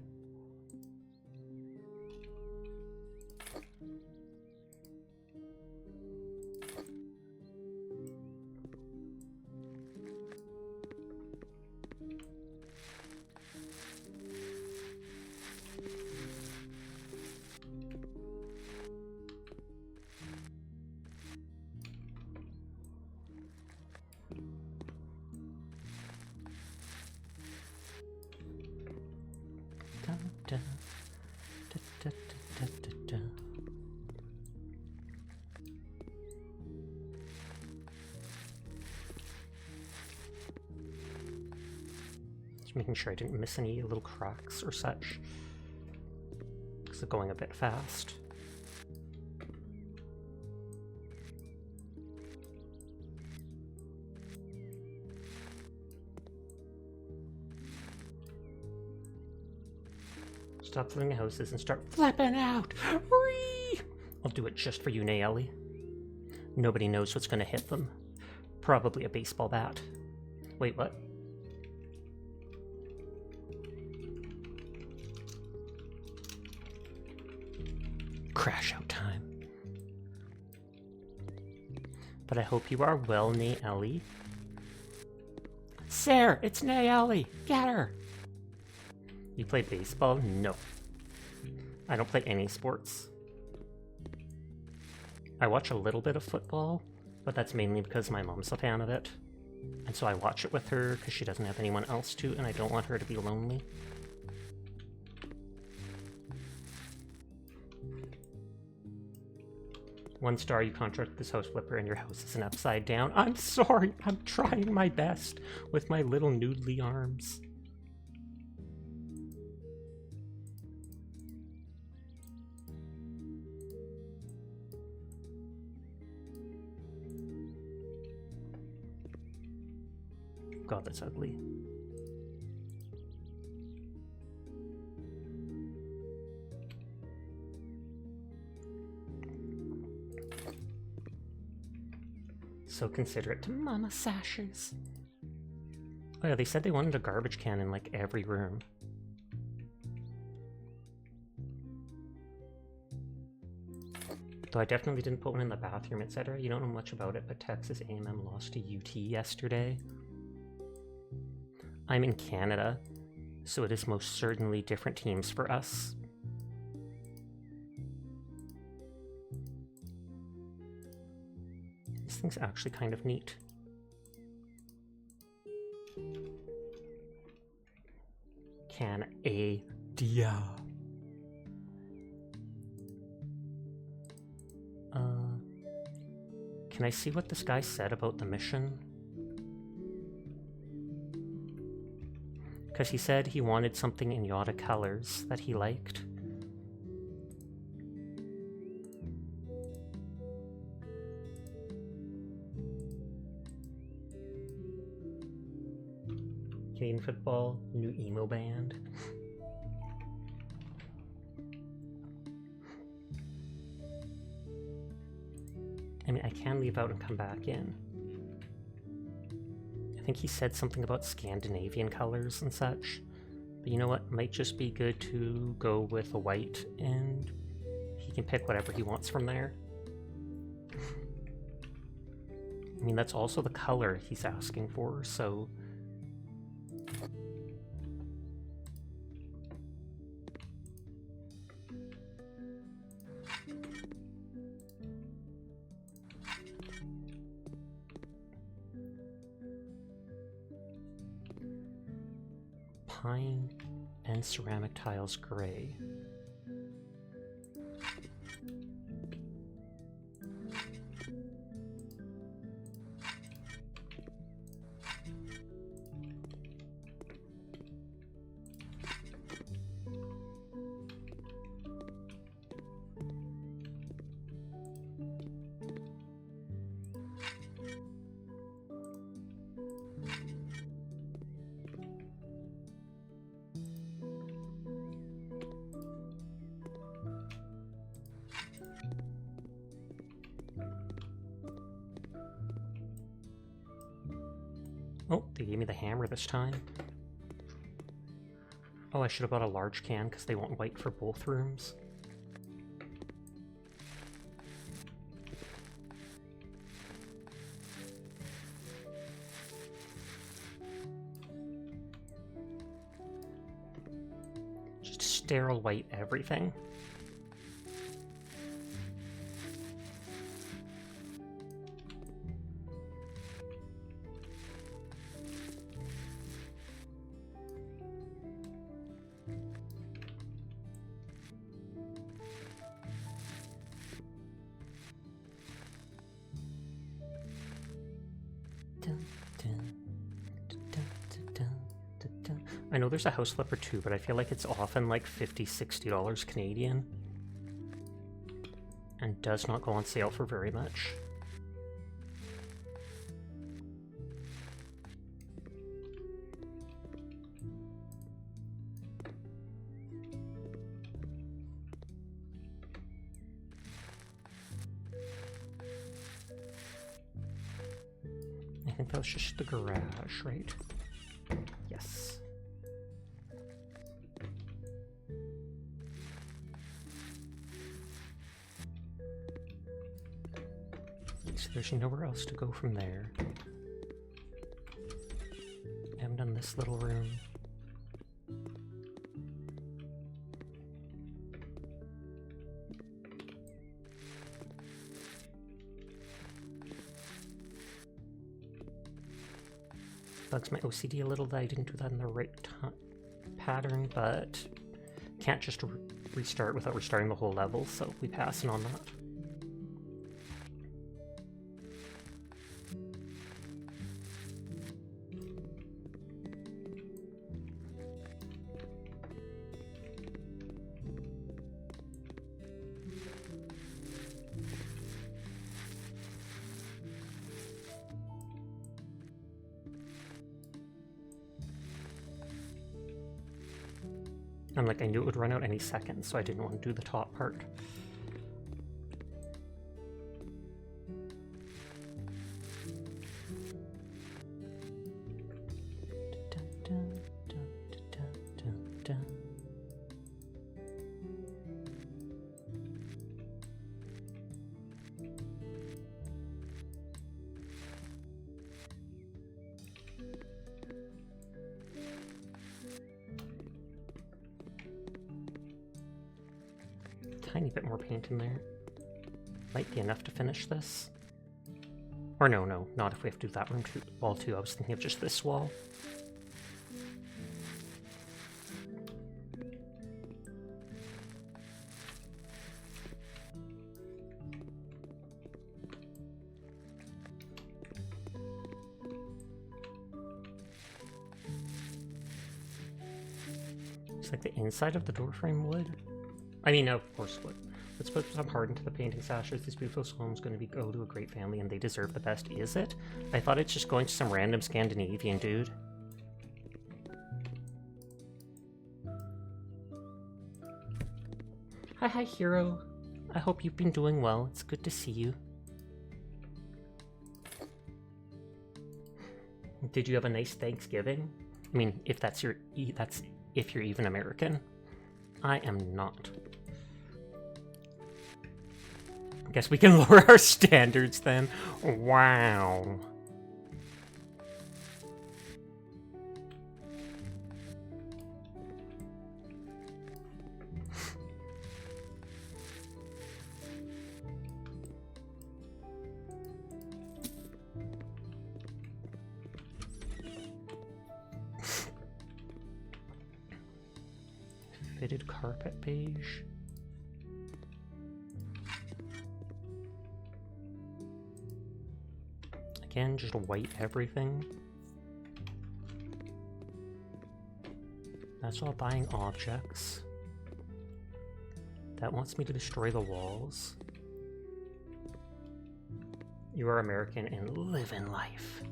Just making sure I didn't miss any little cracks or such, because it's going a bit fast. Stop flipping houses and start flipping out! Whee! I'll do it just for you, Nayeli. Nobody knows what's gonna hit them. Probably a baseball bat. Wait, what? Crash out time. But I hope you are well, Nayeli. Sarah, it's Nayeli! Get her! You play baseball? No. I don't play any sports. I watch a little bit of football, but that's mainly because my mom's a fan of it. And so I watch it with her because she doesn't have anyone else to, and I don't want her to be lonely. One star, you contract this house flipper and your house is an upside down. I'm sorry, I'm trying my best with my little noodly arms. God, that's ugly. So considerate to Mama Sashes. Oh yeah, they said they wanted a garbage can in like every room. Though I definitely didn't put one in the bathroom, etc. You don't know much about it, but Texas A&M lost to UT yesterday. I'm in Canada, so it is most certainly different teams for us. This thing's actually kind of neat. Can-A-dia. Can I see what this guy said about the mission? Because he said he wanted something in Yoda colors that he liked. Canadian football, new emo band. I mean, I can leave out and come back in. I think he said something about Scandinavian colors and such. But you know what? Might just be good to go with a white, and he can pick whatever he wants from there. I mean, that's also the color he's asking for, so... Pine and ceramic tiles gray. Oh, they gave me the hammer this time. Oh, I should have bought a large can because they want white for both rooms. Just sterile white everything. I know there's a house flipper too, but I feel like it's often like $50, $60 Canadian. And does not go on sale for very much. I think that was just the garage, right? Yes. So there's nowhere else to go from there. I haven't done this little room. Bugs my OCD a little that I didn't do that in the right pattern, but can't just restart without restarting the whole level, so we passing on that. I'm like, I knew it would run out any second, so I didn't want to do the top part. Tiny bit more paint in there. Might be enough to finish this. Or no, not if we have to do that room too, wall too. I was thinking of just this wall. It's like the inside of the door frame wood. I mean, of course, wood. Let's put some heart into the painting sashes. This beautiful home's going to go to a great family, and they deserve the best. Is it? I thought it's just going to some random Scandinavian dude. Hi, hero. I hope you've been doing well. It's good to see you. Did you have a nice Thanksgiving? I mean, if that's if you're even American. I am not. I guess we can lower our standards then. Wow. Fitted carpet beige. Again, just white everything. That's all buying objects. That wants me to destroy the walls. You are American and live in life.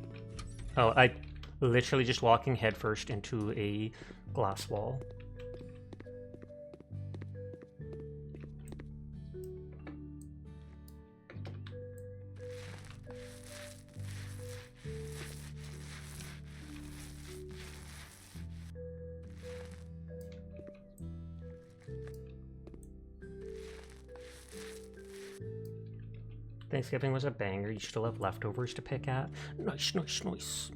Oh, I literally just walking headfirst into a glass wall. Thanksgiving was a banger. You still have leftovers to pick at. Nice, nice, nice.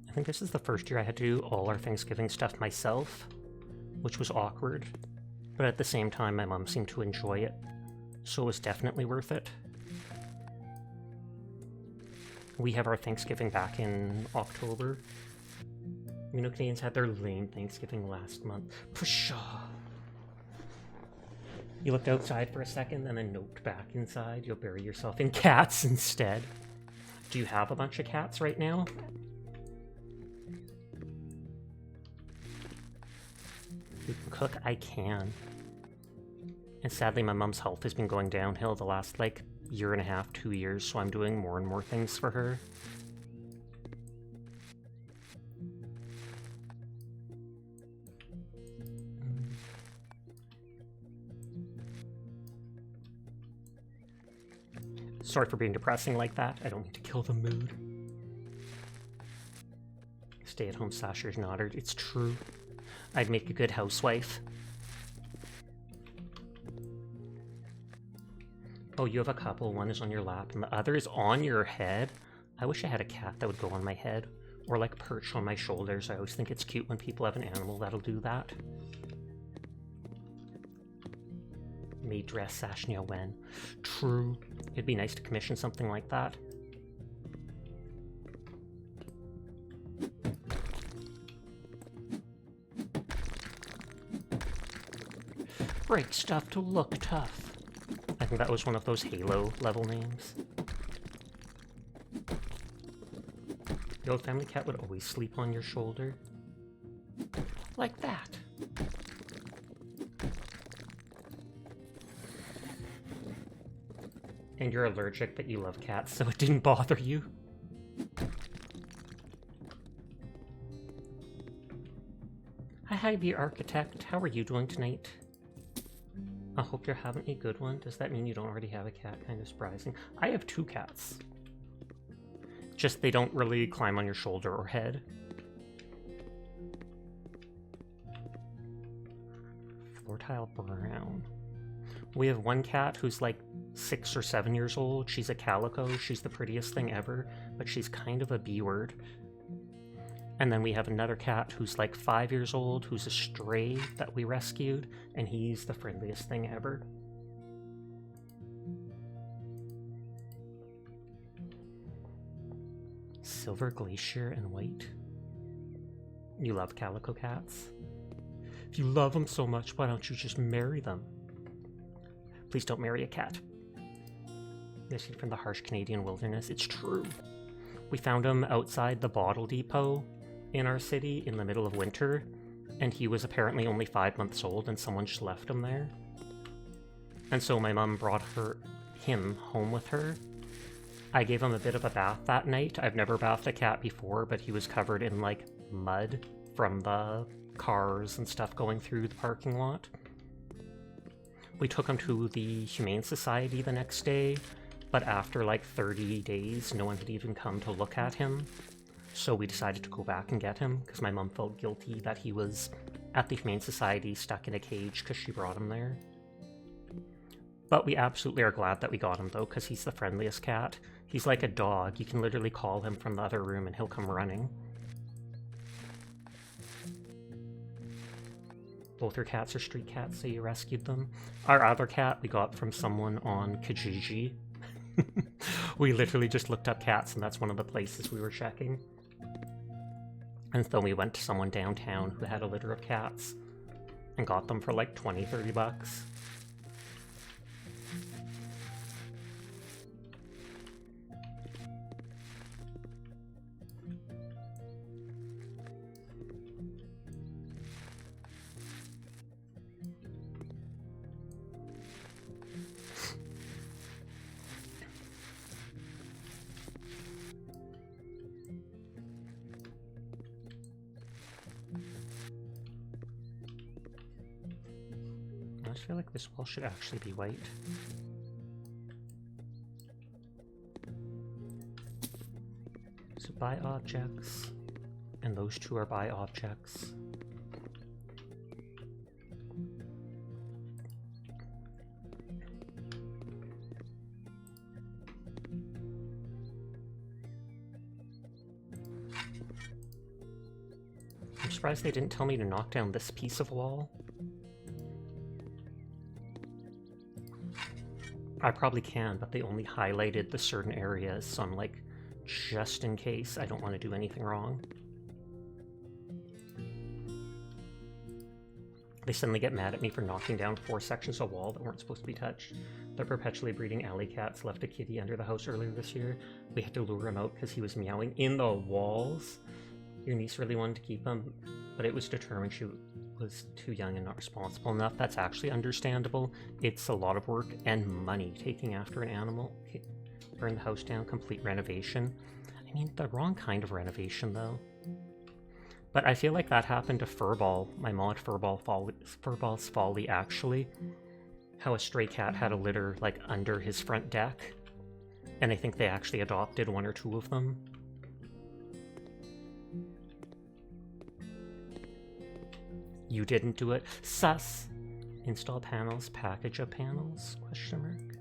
I think this is the first year I had to do all our Thanksgiving stuff myself, which was awkward. But at the same time, my mom seemed to enjoy it, so it was definitely worth it. We have our Thanksgiving back in October. You know, Canadians had their lame Thanksgiving last month. Pshaw. You looked outside for a second and then noped back inside. You'll bury yourself in cats instead. Do you have a bunch of cats right now? You can cook? I can. And sadly, my mom's health has been going downhill the last, like, year and a half, 2 years, so I'm doing more and more things for her. Sorry for being depressing like that. I don't mean to kill the mood. Stay-at-home slashers nodded. It's true. I'd make a good housewife. Oh, you have a couple. One is on your lap and the other is on your head. I wish I had a cat that would go on my head or like perch on my shoulders. I always think it's cute when people have an animal that'll do that. May dress Sashnia when. True. It'd be nice to commission something like that. Break stuff to look tough. I think that was one of those Halo level names. The old family cat would always sleep on your shoulder. Like that. And you're allergic, but you love cats, so it didn't bother you. Hi, the architect. How are you doing tonight? I hope you're having a good one. Does that mean you don't already have a cat? Kind of surprising. I have 2 cats. Just they don't really climb on your shoulder or head. Floor tile brown. We have one cat who's like 6 or 7 years old. She's a calico. She's the prettiest thing ever, but she's kind of a B-word. And then we have another cat who's like 5 years old, who's a stray that we rescued, and he's the friendliest thing ever. Silver Glacier and white. You love calico cats? If you love them so much, why don't you just marry them? Please don't marry a cat. Missing from the harsh Canadian wilderness. It's true. We found him outside the bottle depot in our city in the middle of winter, and he was apparently only 5 months old, and someone just left him there. And so my mom brought him home with her. I gave him a bit of a bath that night. I've never bathed a cat before, but he was covered in like mud from the cars and stuff going through the parking lot. We took him to the Humane Society the next day, but after like 30 days, no one had even come to look at him. So we decided to go back and get him, because my mom felt guilty that he was at the Humane Society stuck in a cage because she brought him there. But we absolutely are glad that we got him, though, because he's the friendliest cat. He's like a dog. You can literally call him from the other room and he'll come running. Both your cats are street cats, so you rescued them. Our other cat we got from someone on Kijiji. We literally just looked up cats, and that's one of the places we were checking. And so we went to someone downtown who had a litter of cats and got them for like 20-30 bucks. I feel like this wall should actually be white. to buy objects, and those two are buy objects. I'm surprised they didn't tell me to knock down this piece of wall. I probably can, but they only highlighted the certain areas, so I'm like, just in case, I don't want to do anything wrong. They suddenly get mad at me for knocking down 4 sections of wall that weren't supposed to be touched. The perpetually breeding alley cats left a kitty under the house earlier this year. We had to lure him out because he was meowing in the walls. Your niece really wanted to keep him, but it was determined she was too young and not responsible enough. That's actually understandable. It's a lot of work and money taking after an animal. Okay. Burn the house down, complete renovation. I mean, the wrong kind of renovation, though. But I feel like that happened to Furball, my mod Furball's Folly, actually. How a stray cat had a litter, like, under his front deck. And I think they actually adopted 1 or 2 of them. You didn't do it. Sus! Install panels, package of panels? Question mark.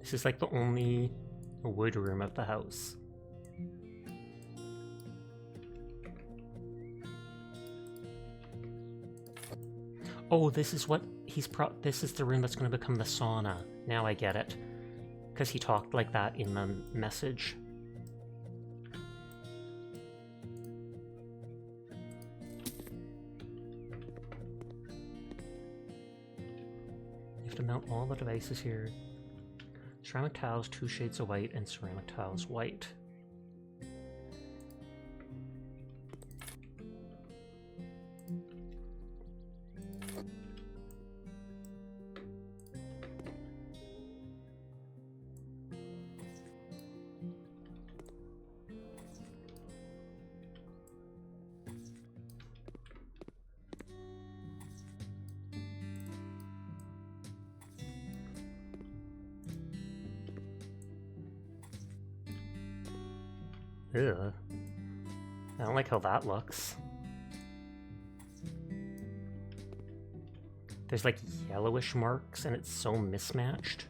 This is like the only wood room of the house. Oh, this is what he's this is the room that's going to become the sauna. Now I get it. Because he talked like that in the message. You have to mount all the devices here. Ceramic tiles, 2 shades of white, and ceramic tiles white. Ugh. I don't like how that looks. There's like yellowish marks and it's so mismatched.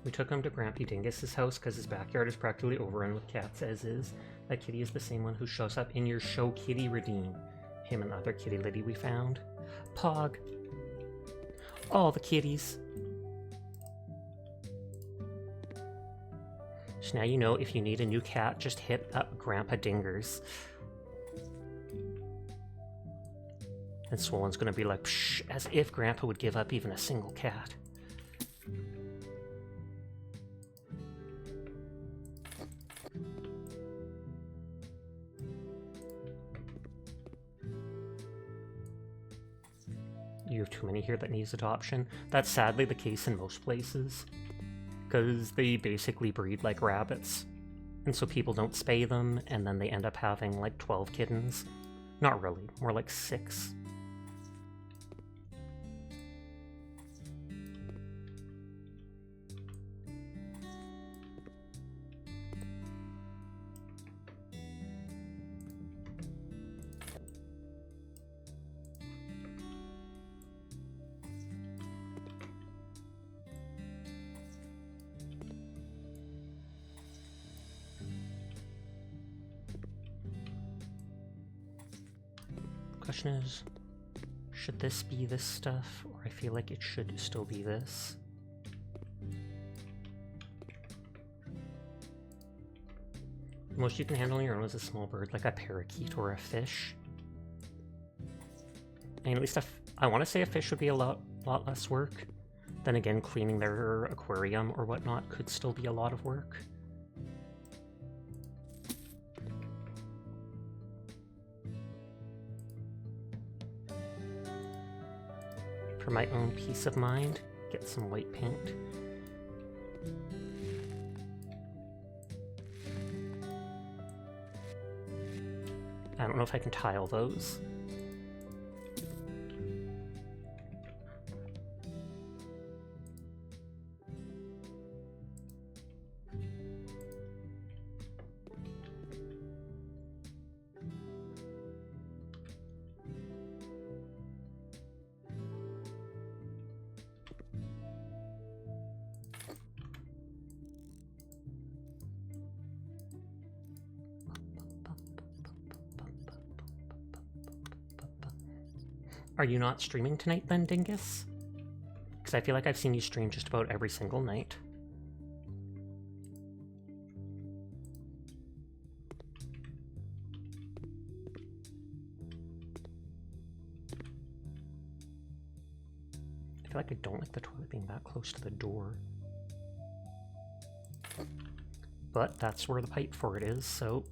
We took him to Grampy Dingus's house because his backyard is practically overrun with cats as is. That kitty is the same one who shows up in your show Kitty Redeem. Him and the other kitty lady we found. Pog. All the kitties. So now you know if you need a new cat, just hit up Grandpa Dingers. And Swollen's gonna be like, psh, as if Grandpa would give up even a single cat. You have too many here that needs adoption. That's sadly the case in most places. Because they basically breed like rabbits. And so people don't spay them, and then they end up having like 12 kittens. Not really, more like 6. Question is, should this be this stuff, or I feel like it should still be this? The most you can handle on your own is a small bird, like a parakeet or a fish. I mean, at least I want to say a fish would be a lot less work. Then again, cleaning their aquarium or whatnot could still be a lot of work. For my own peace of mind, get some white paint. I don't know if I can tile those. Are you not streaming tonight then, Dingus? Because I feel like I've seen you stream just about every single night. I feel like I don't like the toilet being that close to the door. But that's where the pipe for it is, so...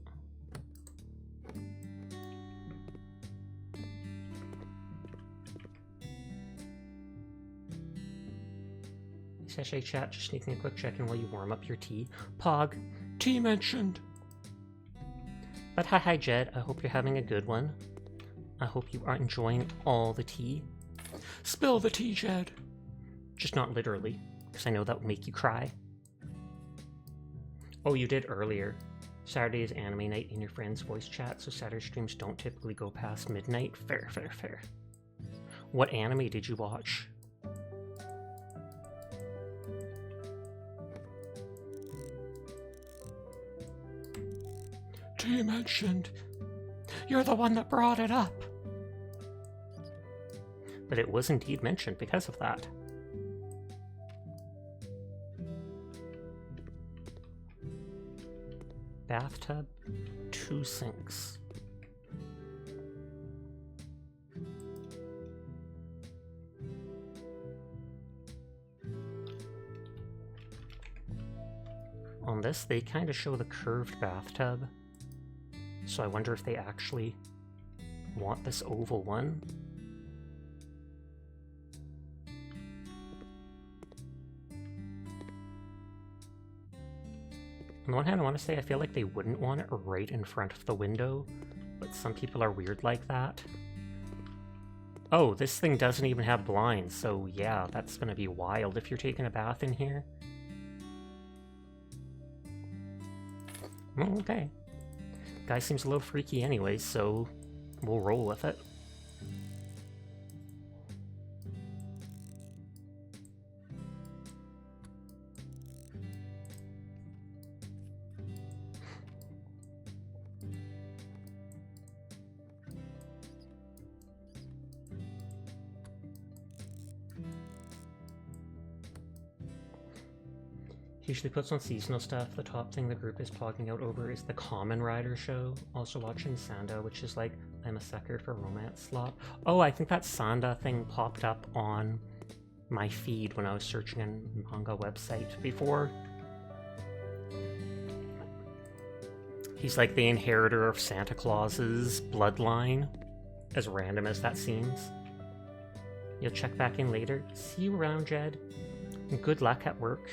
Sachet chat, just sneaking a quick check-in while you warm up your tea. Pog, tea mentioned! But hi Jed, I hope you're having a good one. I hope you are enjoying all the tea. Spill the tea, Jed! Just not literally, because I know that would make you cry. Oh, you did earlier. Saturday is anime night in your friend's voice chat, so Saturday streams don't typically go past midnight. Fair, fair, fair. What anime did you watch? You mentioned. You're the one that brought it up. But it was indeed mentioned because of that. Bathtub, 2 sinks. On this, they kind of show the curved bathtub. So I wonder if they actually want this oval one. On the one hand, I want to say I feel like they wouldn't want it right in front of the window, but some people are weird like that. Oh, this thing doesn't even have blinds, so yeah, that's gonna be wild if you're taking a bath in here. Oh, okay. Guy seems a little freaky anyway, so we'll roll with it. He usually puts on seasonal stuff. The top thing the group is pogging out over is the Kamen Rider show. Also watching Sanda, which is like, I'm a sucker for romance slop. Oh, I think that Sanda thing popped up on my feed when I was searching on manga website before. He's like the inheritor of Santa Claus's bloodline, as random as that seems. You'll check back in later. See you around, Jed. And good luck at work.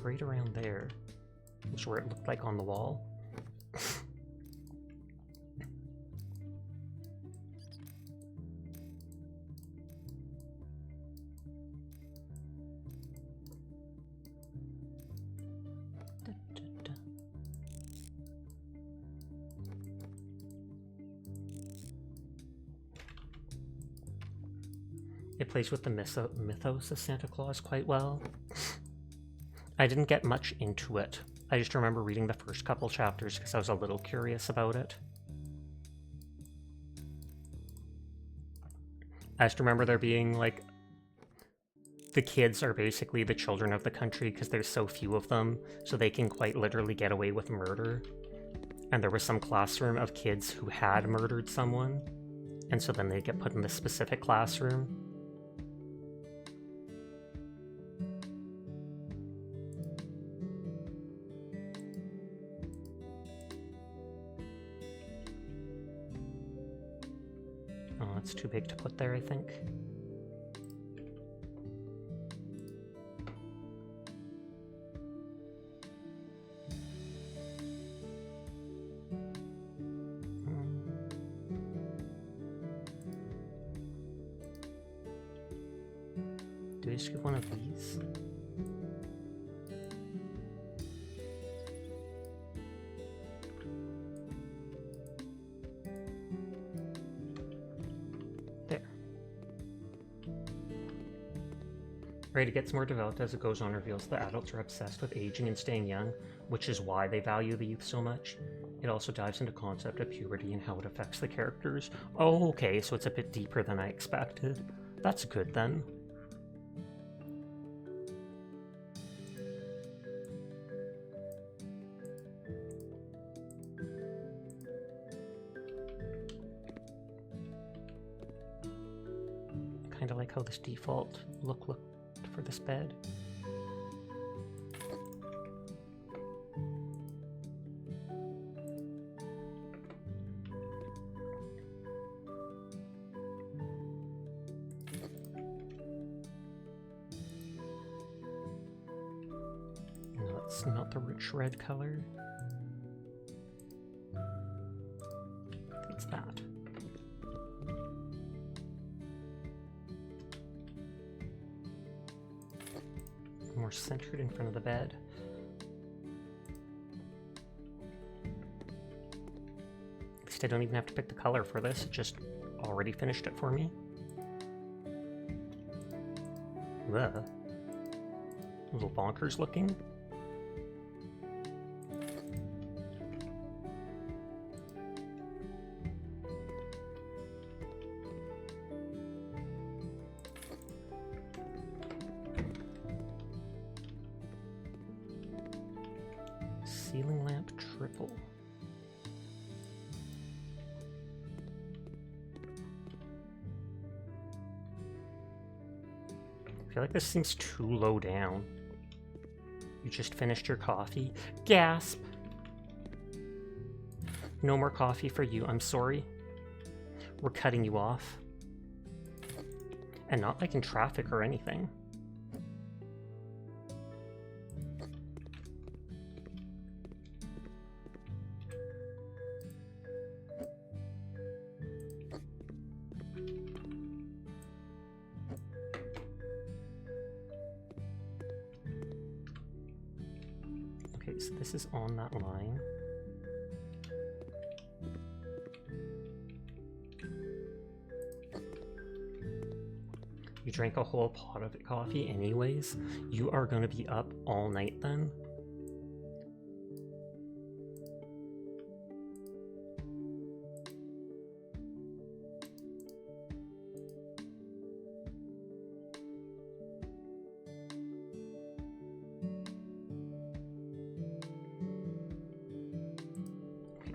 Right around there, which is where it looked like on the wall. It plays with the mythos of Santa Claus quite well. I didn't get much into it. I just remember reading the first couple chapters because I was a little curious about it. I just remember there being like the kids are basically the children of the country because there's so few of them, so they can quite literally get away with murder. And there was some classroom of kids who had murdered someone, and so then they get put in this specific classroom. Oh, it's too big to put there, I think. Do I just give one of these? There. Right, it gets more developed as it goes on, reveals that adults are obsessed with aging and staying young, which is why they value the youth so much. It also dives into concept of puberty and how it affects the characters. Oh, okay, so it's a bit deeper than I expected. That's good then. Kind of like how this default looked for this bed. No, it's not the rich red color. It's that. More centered in front of the bed. At least I don't even have to pick the color for this, it just already finished it for me. Ugh. A little bonkers looking. Ceiling lamp triple. I feel like this seems too low down. You just finished your coffee? Gasp! No more coffee for you, I'm sorry. We're cutting you off. And not like in traffic or anything. Okay, so this is on that line. You drank a whole pot of coffee anyways. You are going to be up all night then.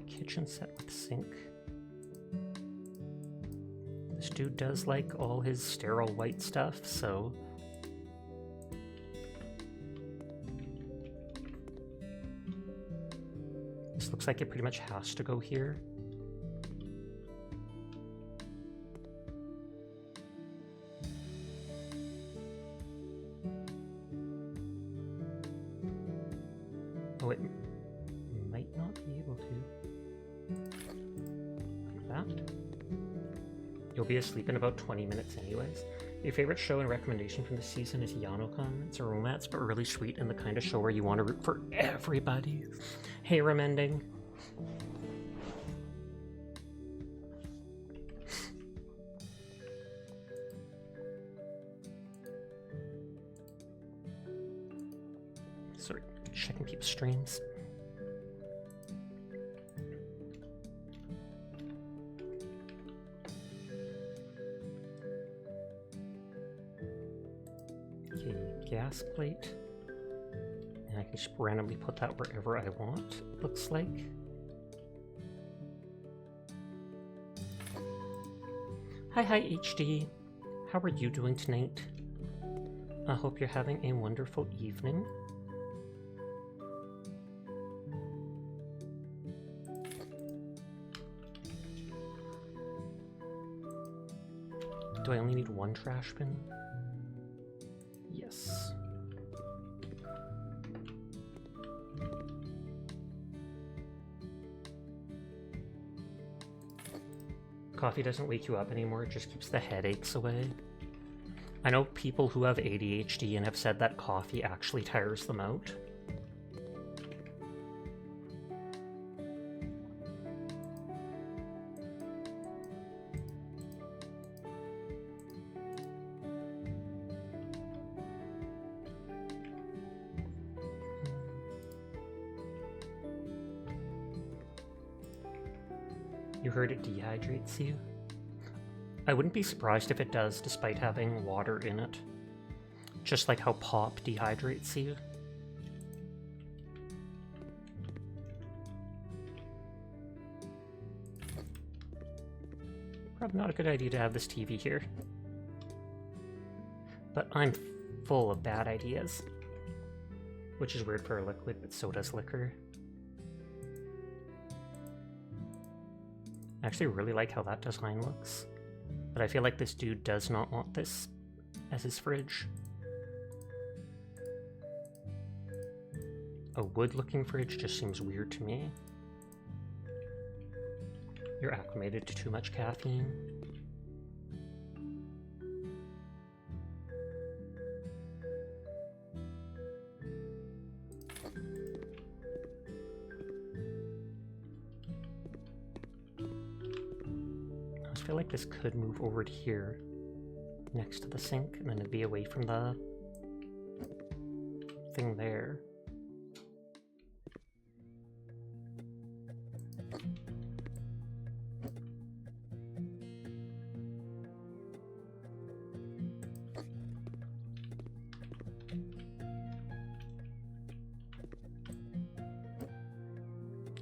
Kitchen set with sink. This dude does like all his sterile white stuff, so... This looks like it pretty much has to go here. Oh, it might not be able to. Like that. You'll be asleep in about 20 minutes anyways. Your favorite show and recommendation from the season is Yano-kun. It's a romance, but really sweet and the kind of show where you want to root for everybody. Hey, Remending. Sorry, checking people's streams. Okay, gas plate. And I can just randomly put that wherever I want, it looks like. Hi HD. How are you doing tonight? I hope you're having a wonderful evening. Do I only need one trash bin? Yes. Coffee doesn't wake you up anymore, it just keeps the headaches away. I know people who have ADHD and have said that coffee actually tires them out. You heard it dehydrates you? I wouldn't be surprised if it does, despite having water in it. Just like how pop dehydrates you. Probably not a good idea to have this TV here. But I'm full of bad ideas. Which is weird for a liquid, but so does liquor. I actually really like how that design looks. But I feel like this dude does not want this as his fridge. A wood-looking fridge just seems weird to me. You're acclimated to too much caffeine. I feel like this could move over to here, next to the sink, and then it'd be away from the thing there.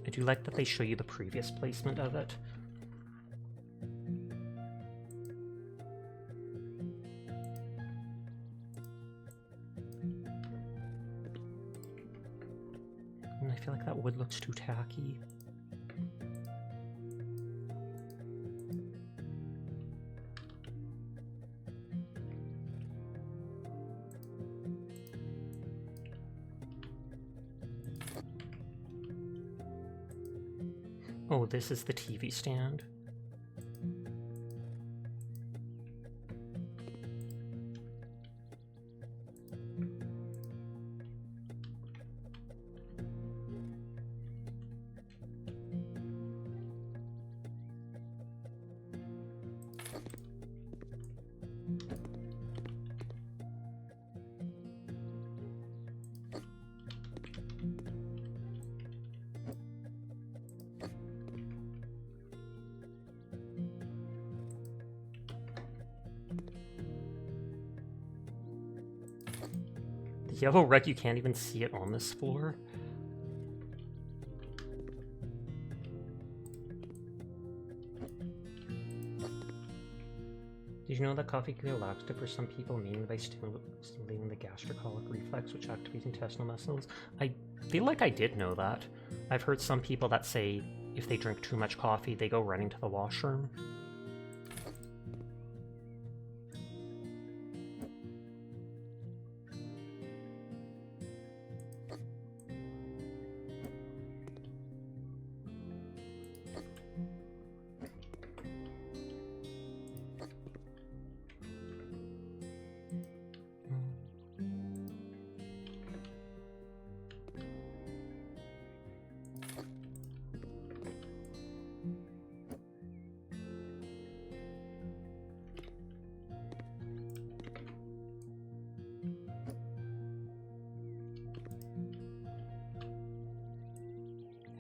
I do like that they show you the previous placement of it. And I feel like that wood looks too tacky. Oh, this is the TV stand. The yellow rug, you can't even see it on this floor. Did you know that coffee can be a laxative for some people, mainly by stimulating the gastrocolic reflex, which activates intestinal muscles? I feel like I did know that. I've heard some people that say if they drink too much coffee, they go running to the washroom.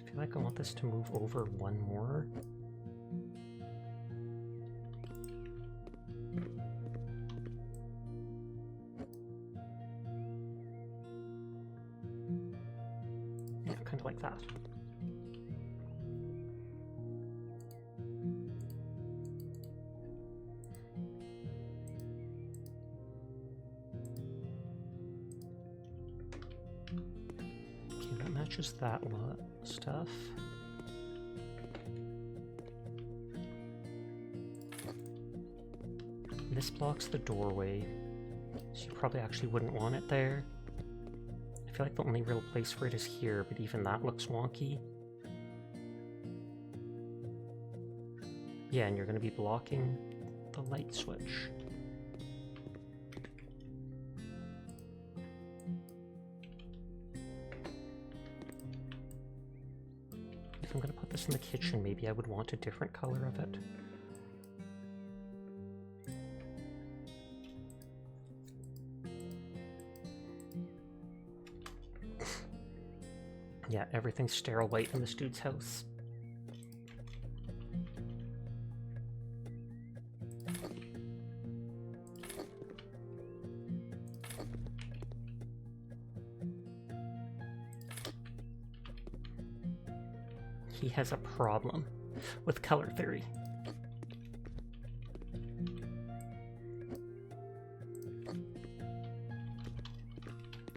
I feel like I want this to move over one more. like that. Okay, that matches that lot stuff. This blocks the doorway, so you probably actually wouldn't want it there. I feel like the only real place for it is here, but even that looks wonky. Yeah, and you're going to be blocking the light switch. If I'm going to put this in the kitchen, maybe I would want a different color of it. Yeah, everything's sterile white in this dude's house. He has a problem with color theory.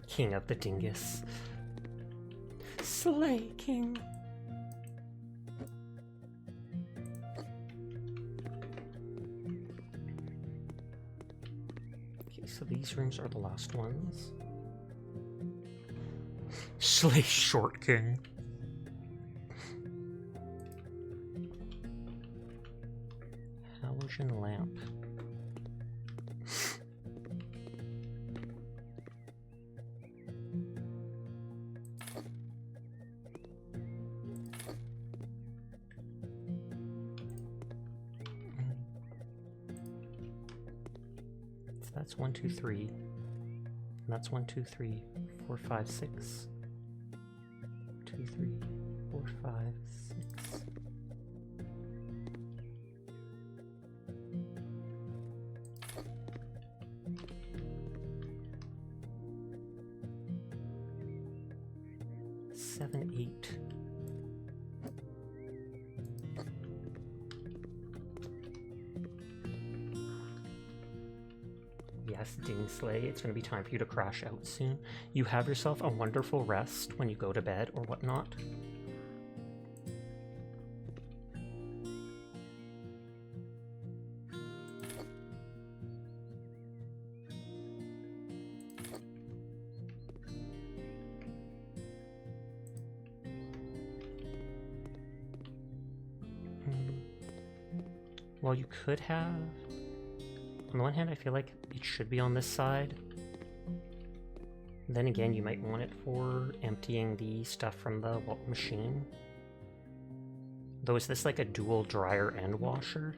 King of the Dingus. Slay King. Okay, so these rooms are the last ones. Slay Short King. Halogen lamp. That's 1, 2, 3. And that's 1, 2, 3, 4, 5, 6. 2, 3, 4, 5, 6. Seven, 8. Yes, Dingsley, it's going to be time for you to crash out soon. You have yourself a wonderful rest when you go to bed or whatnot. Well, you could have... On the one hand, I feel like it should be on this side. Then again, you might want it for emptying the stuff from the machine. Though, is this like a dual dryer and washer?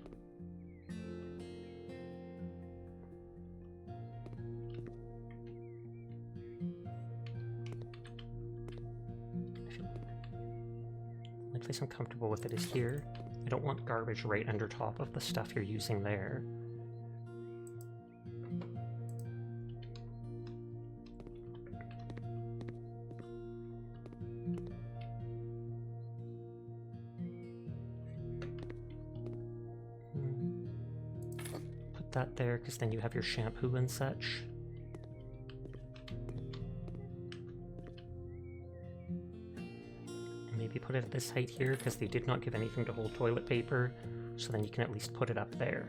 The place I'm comfortable with it is here. I don't want garbage right under top of the stuff you're using there. Put that there, because then you have your shampoo and such. Maybe put it at this height here, because they did not give anything to hold toilet paper, so then you can at least put it up there.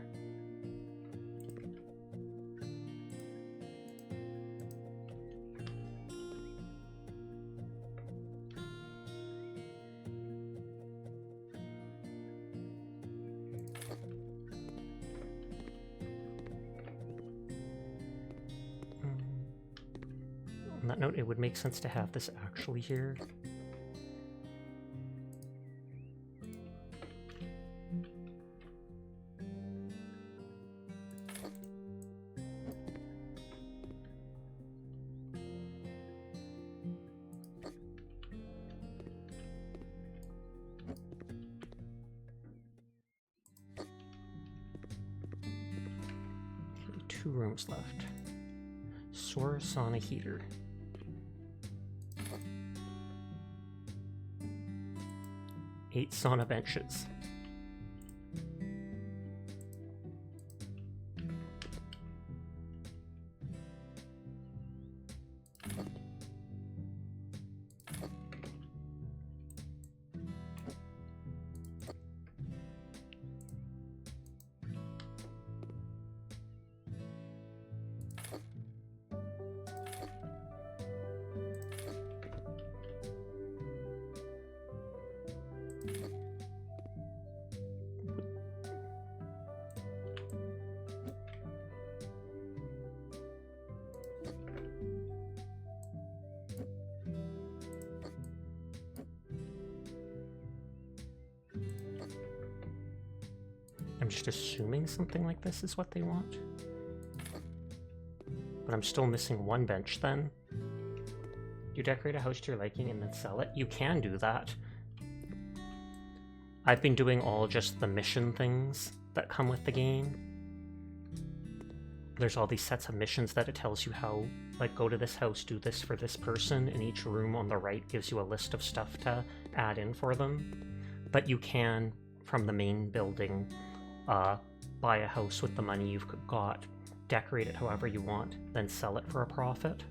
On that note, it would make sense to have this actually here. Okay, 2 rooms left. Source sauna heater. 8 sauna benches. I'm just assuming something like this is what they want. But I'm still missing one bench then. You decorate a house to your liking and then sell it? You can do that. I've been doing all just the mission things that come with the game. There's all these sets of missions that it tells you how, like, go to this house, do this for this person, and each room on the right gives you a list of stuff to add in for them. But you can, from the main building, buy a house with the money you've got, decorate it however you want, then sell it for a profit.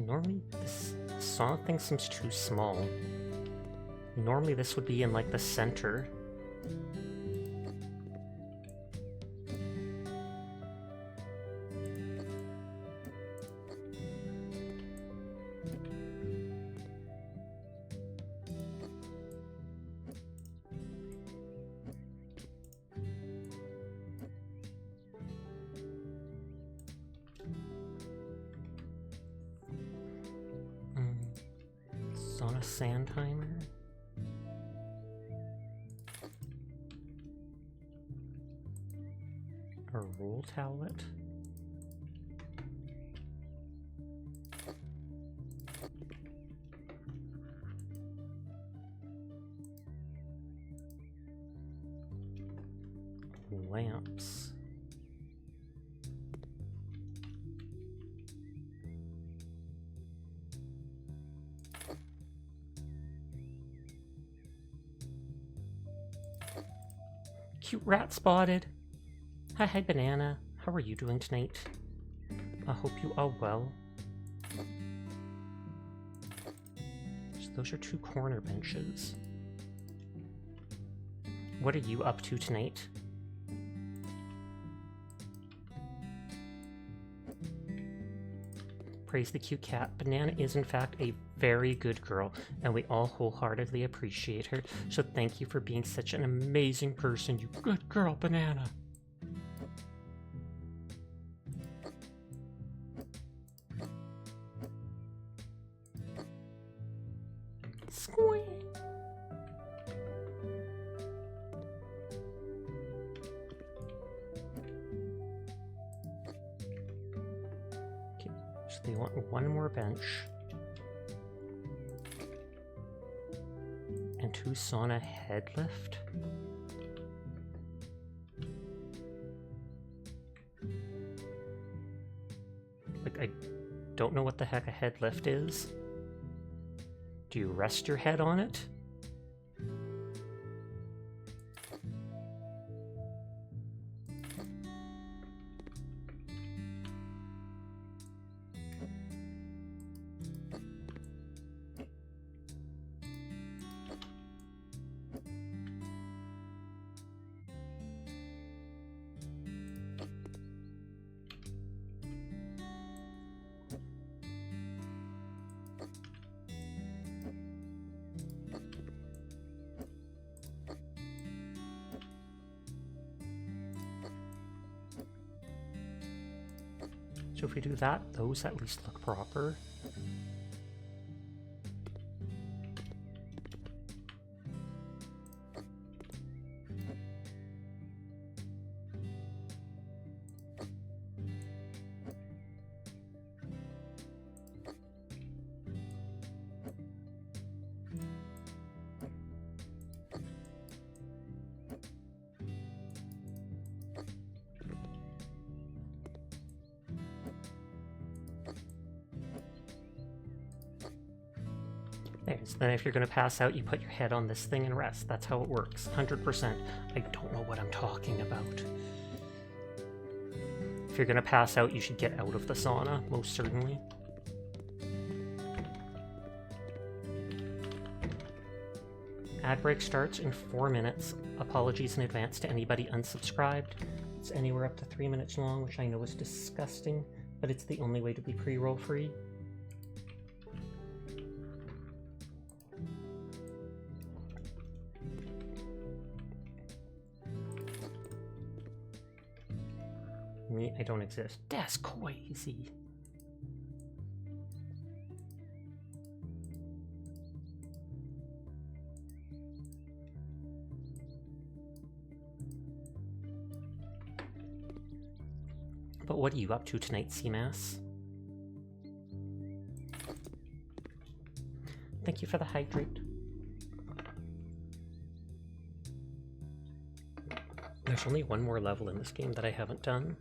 Normally, this sauna thing seems too small. Normally this would be in, like, the center. Sauna sand timer. A roll towelette. Lamps. Cute rat spotted. Hi, Banana. How are you doing tonight? I hope you are well. So those are 2 corner benches. What are you up to tonight? Praise the cute cat. Banana is in fact a very good girl, and we all wholeheartedly appreciate her. So thank you for being such an amazing person, you good girl, Banana. Squeak. Okay, so they want one more bench. And 2 sauna head lift. Like, I don't know what the heck a head lift is. Do you rest your head on it? So if we do that, those at least look proper. So then if you're going to pass out, you put your head on this thing and rest. That's how it works. 100%. I don't know what I'm talking about. If you're going to pass out, you should get out of the sauna, most certainly. Ad break starts in 4 minutes. Apologies in advance to anybody unsubscribed. It's anywhere up to 3 minutes long, which I know is disgusting, but it's the only way to be pre-roll free. Me, I don't exist. That's crazy. But what are you up to tonight, Seamass? Thank you for the hydrate. There's only one more level in this game that I haven't done.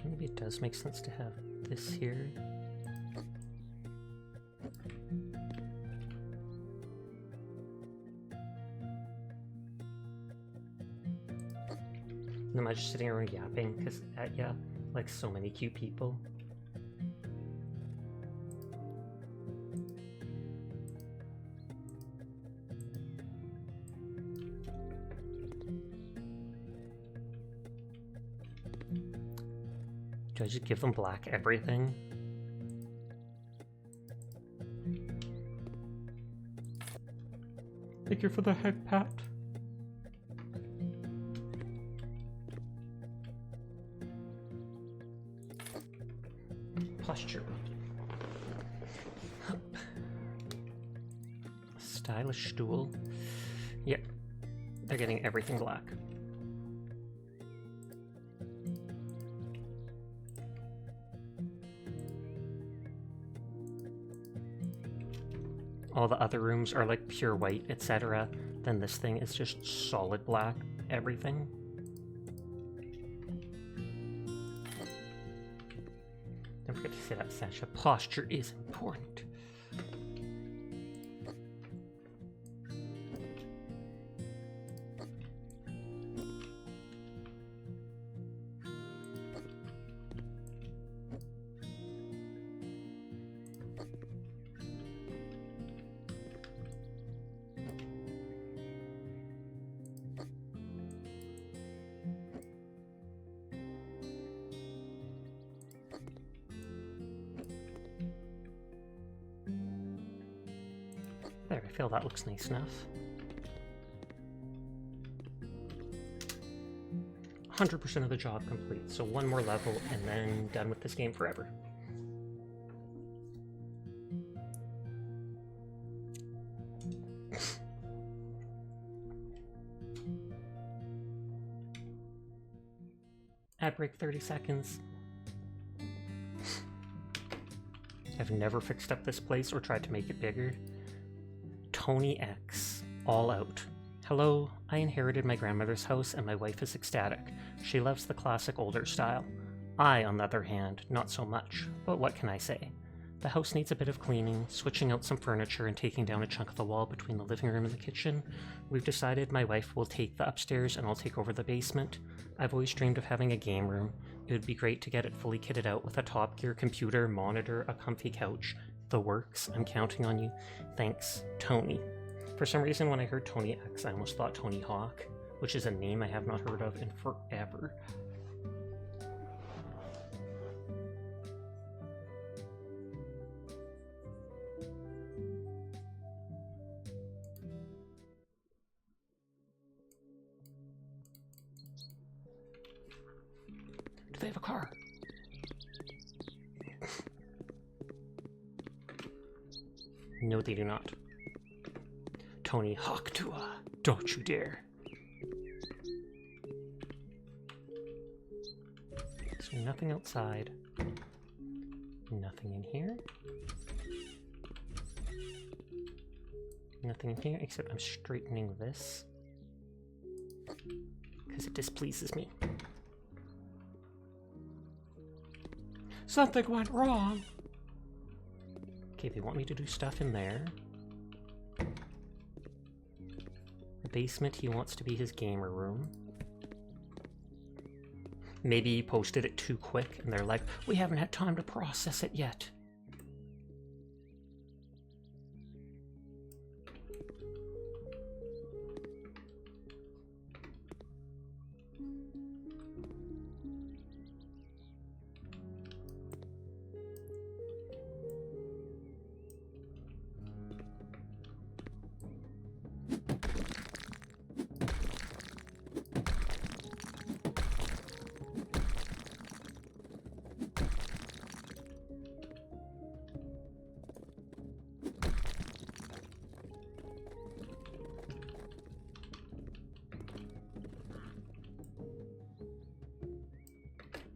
Maybe it does make sense to have this here. Am I just sitting around yapping? Because, yeah, like so many cute people. Do I just give them black everything? Thank you for the head pat. Posture. Hup. Stylish stool. Yep. They're getting everything black. All the other rooms are like pure white, etc. Then this thing is just solid black, everything. Don't forget to say that, Sasha. Posture is important. There, I feel that looks nice enough. 100% of the job complete, so one more level and then done with this game forever. Ad break 30 seconds. I've never fixed up this place or tried to make it bigger. Tony X, all out. Hello, I inherited my grandmother's house and my wife is ecstatic. She loves the classic older style. I, on the other hand, not so much, but what can I say? The house needs a bit of cleaning, switching out some furniture and taking down a chunk of the wall between the living room and the kitchen. We've decided my wife will take the upstairs and I'll take over the basement. I've always dreamed of having a game room. It would be great to get it fully kitted out with a top gear computer, monitor, a comfy couch, the works. I'm counting on you. Thanks, Tony. For some reason, when I heard Tony X, I almost thought Tony Hawk, which is a name I have not heard of in forever. Do they have a car? No, they do not. Tony Hawk Tua, don't you dare. So nothing outside. Nothing in here. Nothing in here, except I'm straightening this. Because it displeases me. Something went wrong! Okay, they want me to do stuff in there. The basement, he wants to be his gamer room. Maybe he posted it too quick, and they're like, we haven't had time to process it yet.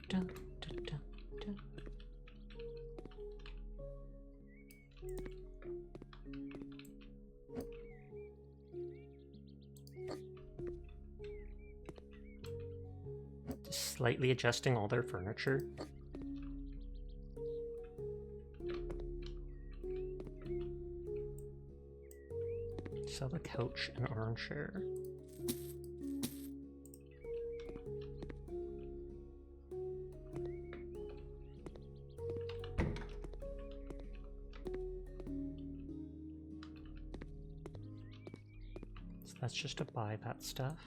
Dun, dun, dun, dun. Just slightly adjusting all their furniture. Sell the couch and armchair. That's just to buy that stuff.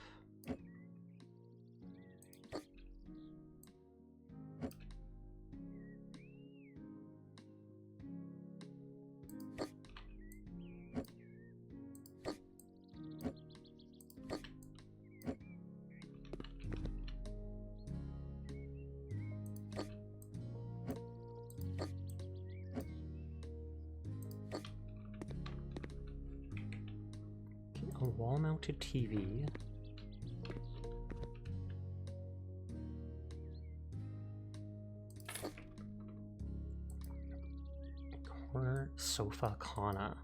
A wall-mounted TV. Corner sofa Kana. Are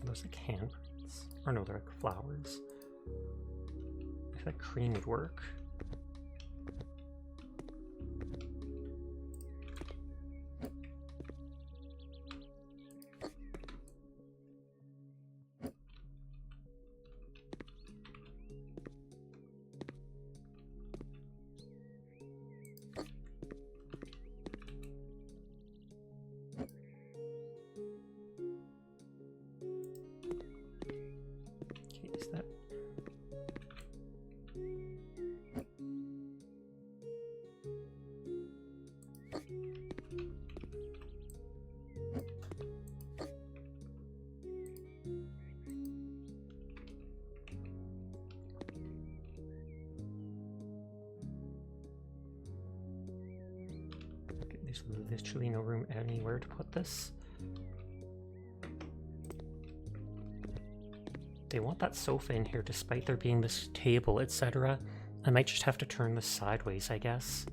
those like handprints? Or no, they're like flowers. I feel like cream would work. There's literally no room anywhere to put this. They want that sofa in here despite there being this table, etc. I might just have to turn this sideways, I guess.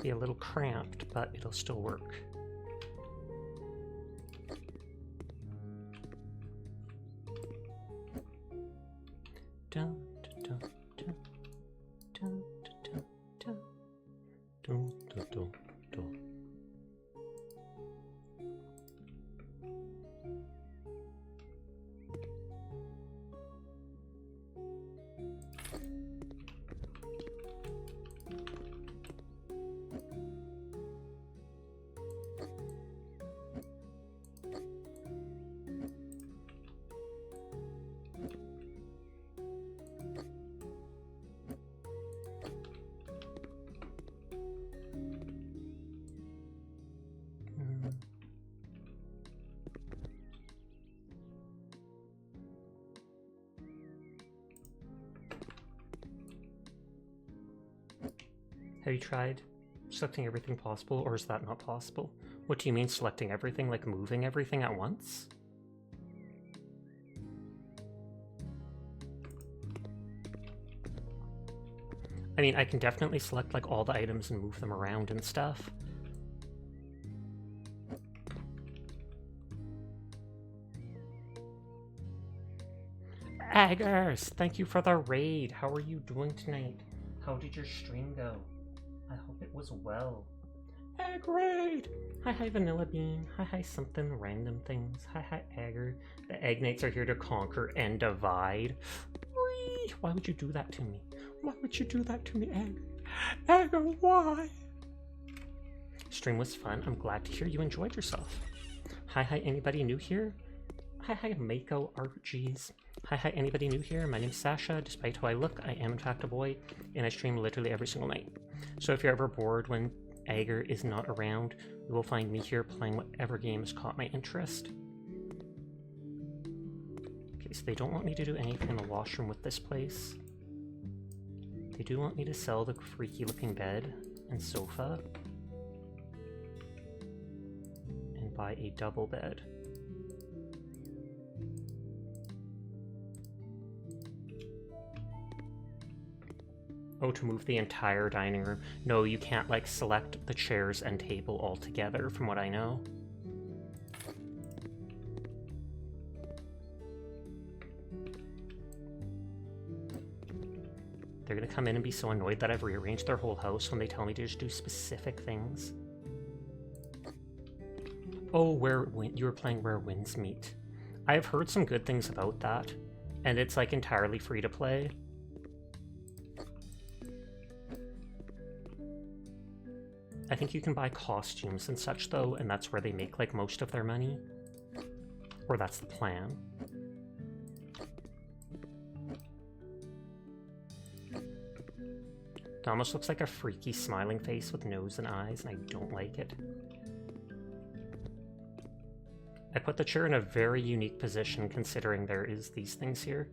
Be a little cramped, but it'll still work. Dun, dun, dun, dun, dun, dun, dun, dun, dun, dun. Have you tried selecting everything possible, or is that not possible? What do you mean selecting everything, like moving everything at once? I mean, I can definitely select like all the items and move them around and stuff. Aggers, thank you for the raid. How are you doing tonight? How did your stream go? I hope it was well. Egg raid! Hi Vanilla Bean. Hi something random things. Hi Agger. The Egg Knights are here to conquer and divide. Whee! Why would you do that to me? Why would you do that to me, Egg? Agger, why? Stream was fun. I'm glad to hear you enjoyed yourself. Hi anybody new here? Hi Mako RGs. Hi anybody new here? My name's Sasha. Despite how I look, I am in fact a boy, and I stream literally every single night. So if you're ever bored when Agger is not around, you will find me here playing whatever game has caught my interest. Okay, so they don't want me to do anything in the washroom with this place. They do want me to sell the freaky looking bed and sofa and buy a double bed. Oh, to move the entire dining room. No, you can't, like, select the chairs and table all together, from what I know. They're gonna come in and be so annoyed that I've rearranged their whole house when they tell me to just do specific things. Oh, you were playing Where Winds Meet. I've heard some good things about that, and it's, like, entirely free to play. I think you can buy costumes and such though, and that's where they make like most of their money. Or that's the plan. It almost looks like a freaky smiling face with nose and eyes, and I don't like it. I put the chair in a very unique position considering there is these things here.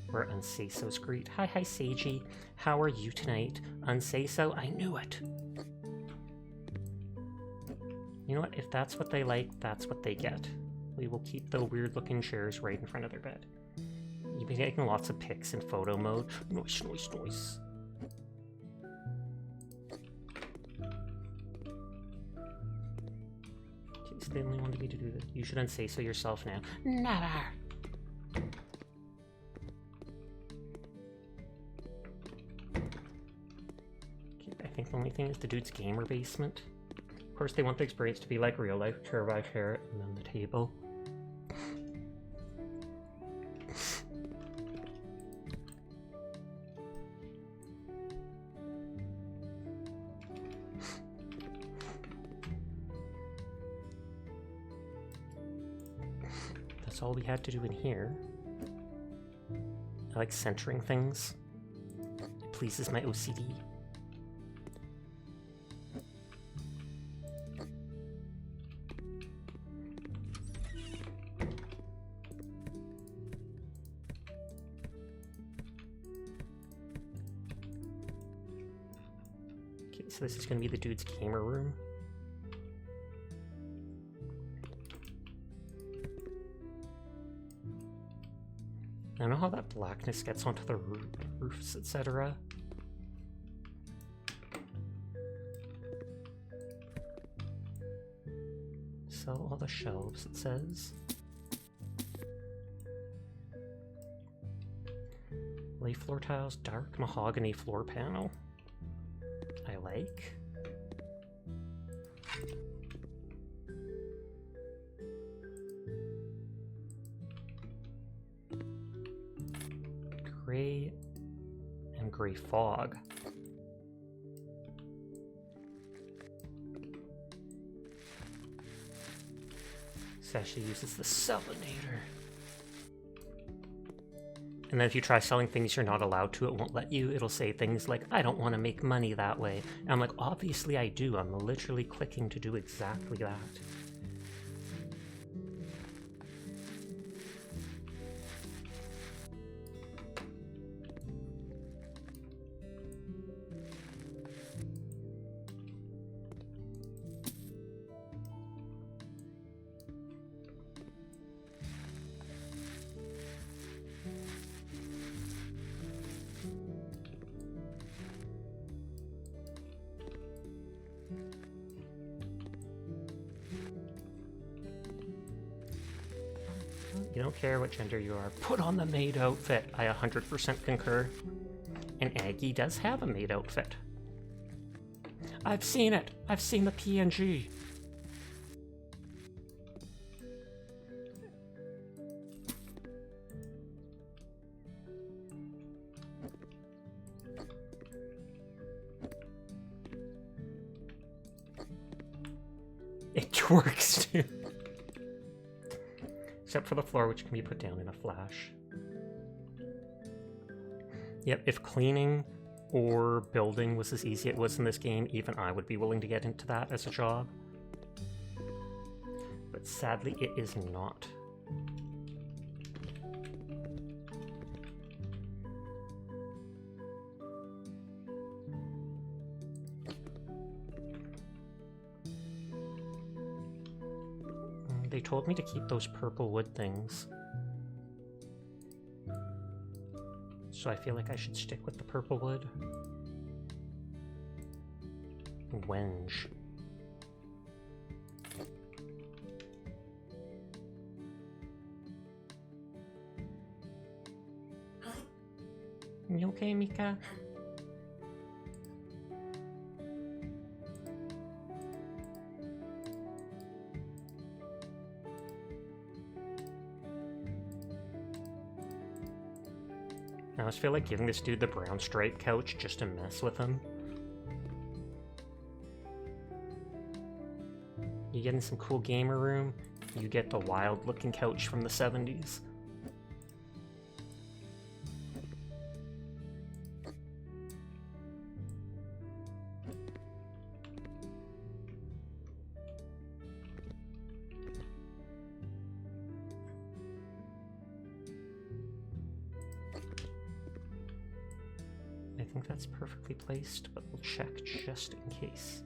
Where Unsayso's greet. Hi Seiji. How are you tonight? Unsayso? I knew it. You know what? If that's what they like, that's what they get. We will keep the weird looking chairs right in front of their bed. You've been taking lots of pics in photo mode. Noise. Okay, so they only wanted me to do this. You should Unsayso yourself now. Never! I think the only thing is the dude's gamer basement. Of course, they want the experience to be like real life, chair by chair, and then the table. That's all we had to do in here. I like centering things. It pleases my OCD. So this is going to be the dude's gamer room. I don't know how that blackness gets onto the roofs, etc. Sell all the shelves, it says. Lay floor tiles, dark mahogany floor panel. I like. Gray and gray fog. This actually uses the Selinator. And then if you try selling things you're not allowed to, it won't let you. It'll say things like, I don't want to make money that way. And I'm like, obviously I do. I'm literally clicking to do exactly that. You don't care what gender you are. Put on the maid outfit. I 100% concur. And Aggie does have a maid outfit. I've seen it. I've seen the PNG. It works too. Except for the floor, which can be put down in a flash. Yep, if cleaning or building was as easy as it was in this game, even I would be willing to get into that as a job. But sadly, it is not. They told me to keep those purple wood things. So I feel like I should stick with the purple wood. Wenge. You okay, Mika? I always feel like giving this dude the brown stripe couch just to mess with him. You get in some cool gamer room, you get the wild looking couch from the 70s. I think that's perfectly placed, but we'll check just in case.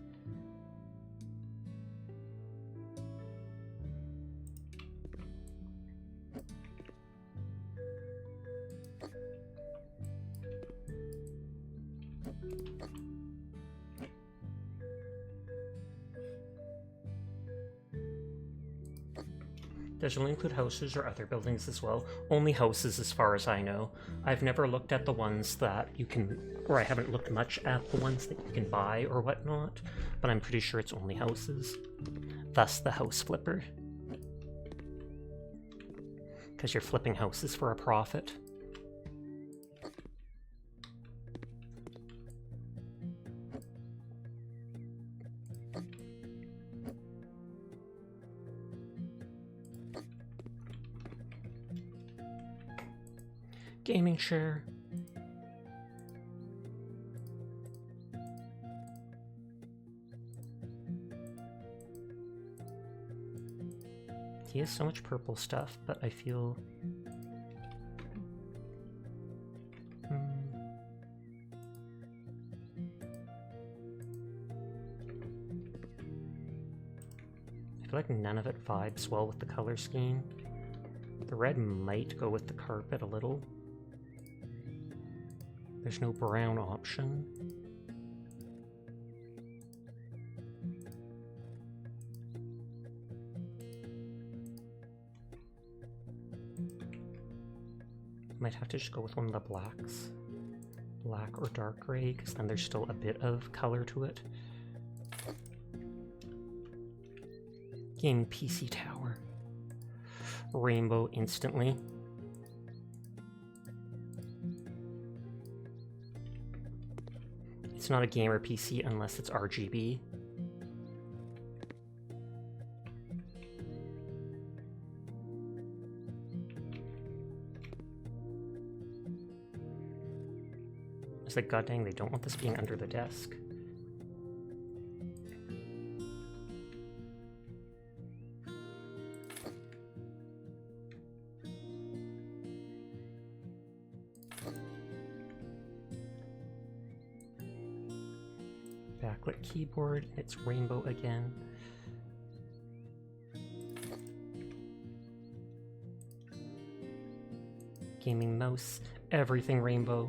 Does it only include houses or other buildings as well? Only houses as far as I know. I've never looked at the ones that you can, or I haven't looked much at the ones that you can buy or whatnot, but I'm pretty sure it's only houses. Thus the house flipper. Because you're flipping houses for a profit. Gaming chair. He has so much purple stuff, but I feel... I feel like none of it vibes well with the color scheme. The red might go with the carpet a little. There's no brown option. Might have to just go with one of the blacks. Black or dark gray, because then there's still a bit of color to it. Game PC tower. Rainbow instantly. It's not a gamer PC unless it's RGB. It's like, god dang, they don't want this being under the desk. Backlit keyboard, it's rainbow again. Gaming mouse, everything rainbow.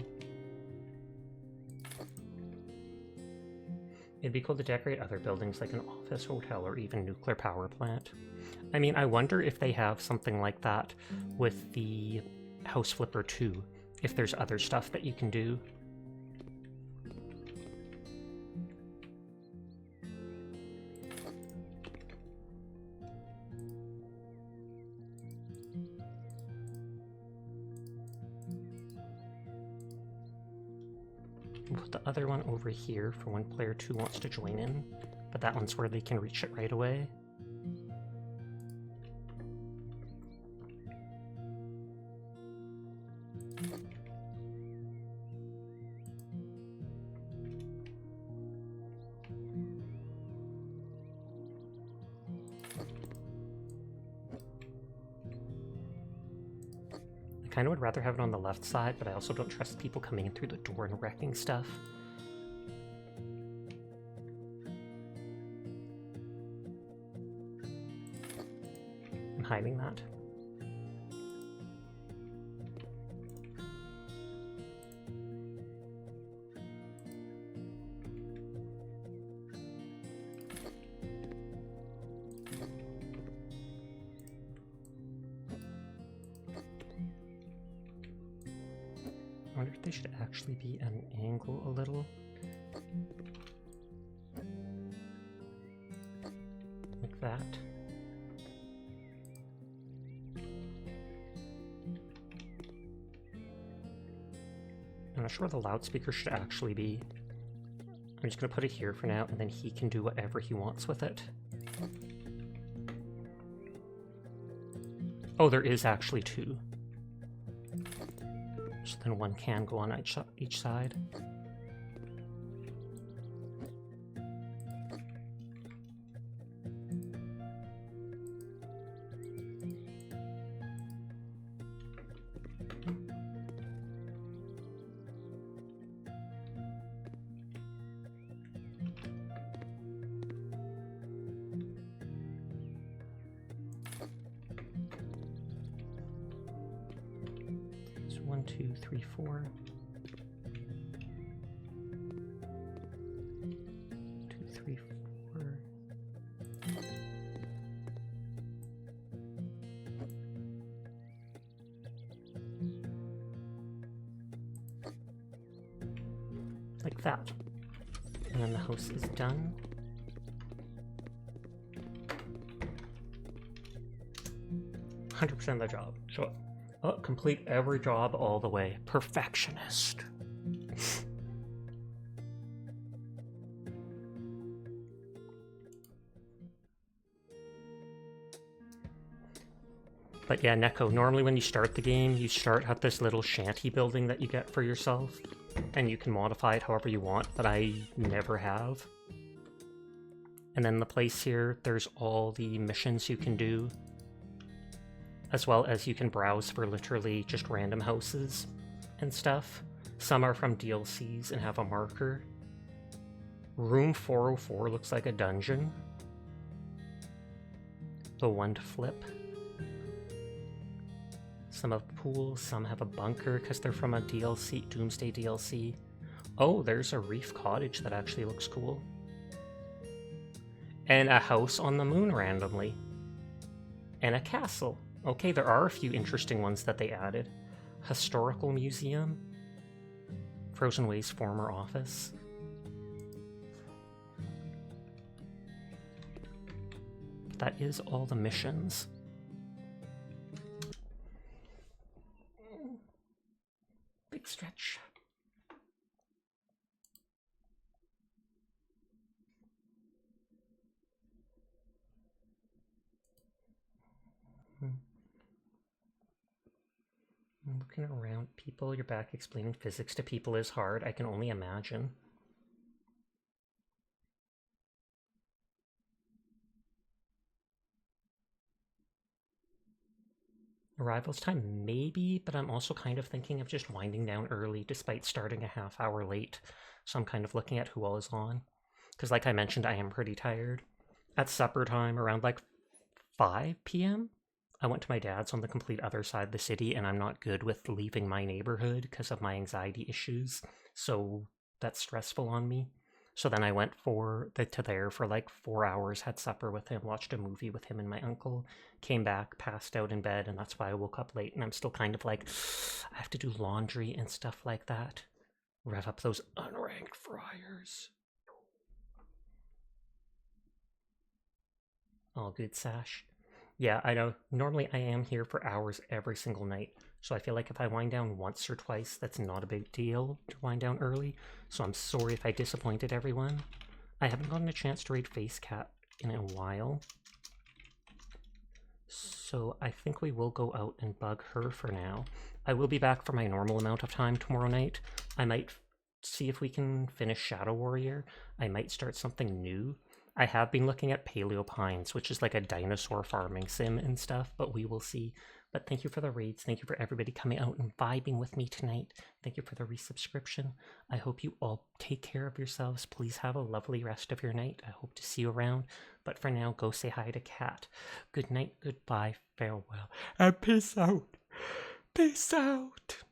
It'd be cool to decorate other buildings like an office, hotel, or even nuclear power plant. I mean, I wonder if they have something like that with the House Flipper 2, if there's other stuff that you can do. Put the other one over here for when player 2 wants to join in, but that one's where they can reach it right away. I kind of would rather have it on the left side, but I also don't trust people coming in through the door and wrecking stuff. I'm hiding that. I wonder if they should actually be at an angle a little. Like that. I'm not sure where the loudspeaker should actually be. I'm just going to put it here for now, and then he can do whatever he wants with it. Oh, there is actually two. So then one can go on each side. So 1, 2, 3, 4. 2, 3, 4. Like that. And then the house is done. .100% of the job. So, complete every job all the way. Perfectionist. But yeah, Neko, normally when you start the game, you start at this little shanty building that you get for yourself, and you can modify it however you want, but I never have. And then the place here, there's all the missions you can do, as well as you can browse for literally just random houses and stuff. Some are from DLCs and have a marker. Room 404 looks like a dungeon. The one to flip. Some have pools, some have a bunker because they're from a DLC, Doomsday DLC. Oh, there's a reef cottage that actually looks cool. And a house on the moon randomly. And a castle. Okay, there are a few interesting ones that they added. Historical Museum, Frozen Way's former office. That is all the missions. Big stretch. I'm looking around people. You're back explaining physics to people is hard. I can only imagine. Arrivals time, maybe, but I'm also kind of thinking of just winding down early despite starting a half hour late. So I'm kind of looking at who all is on. Because like I mentioned, I am pretty tired. At supper time, around like 5 p.m., I went to my dad's on the complete other side of the city, and I'm not good with leaving my neighborhood because of my anxiety issues. So that's stressful on me. So then I went to there for like 4 hours, had supper with him, watched a movie with him and my uncle, came back, passed out in bed, and that's why I woke up late. And I'm still kind of like, I have to do laundry and stuff like that. Rev up those unranked fryers. All good, Sash. Yeah, I know. Normally I am here for hours every single night. So I feel like if I wind down once or twice, that's not a big deal to wind down early. So I'm sorry if I disappointed everyone. I haven't gotten a chance to raid FaceCat in a while. So I think we will go out and bug her for now. I will be back for my normal amount of time tomorrow night. I might see if we can finish Shadow Warrior. I might start something new. I have been looking at Paleo Pines, which is like a dinosaur farming sim and stuff, but we will see. But thank you for the raids. Thank you for everybody coming out and vibing with me tonight. Thank you for the resubscription. I hope you all take care of yourselves. Please have a lovely rest of your night. I hope to see you around. But for now, go say hi to Kat. Good night, goodbye, farewell, and peace out. Peace out.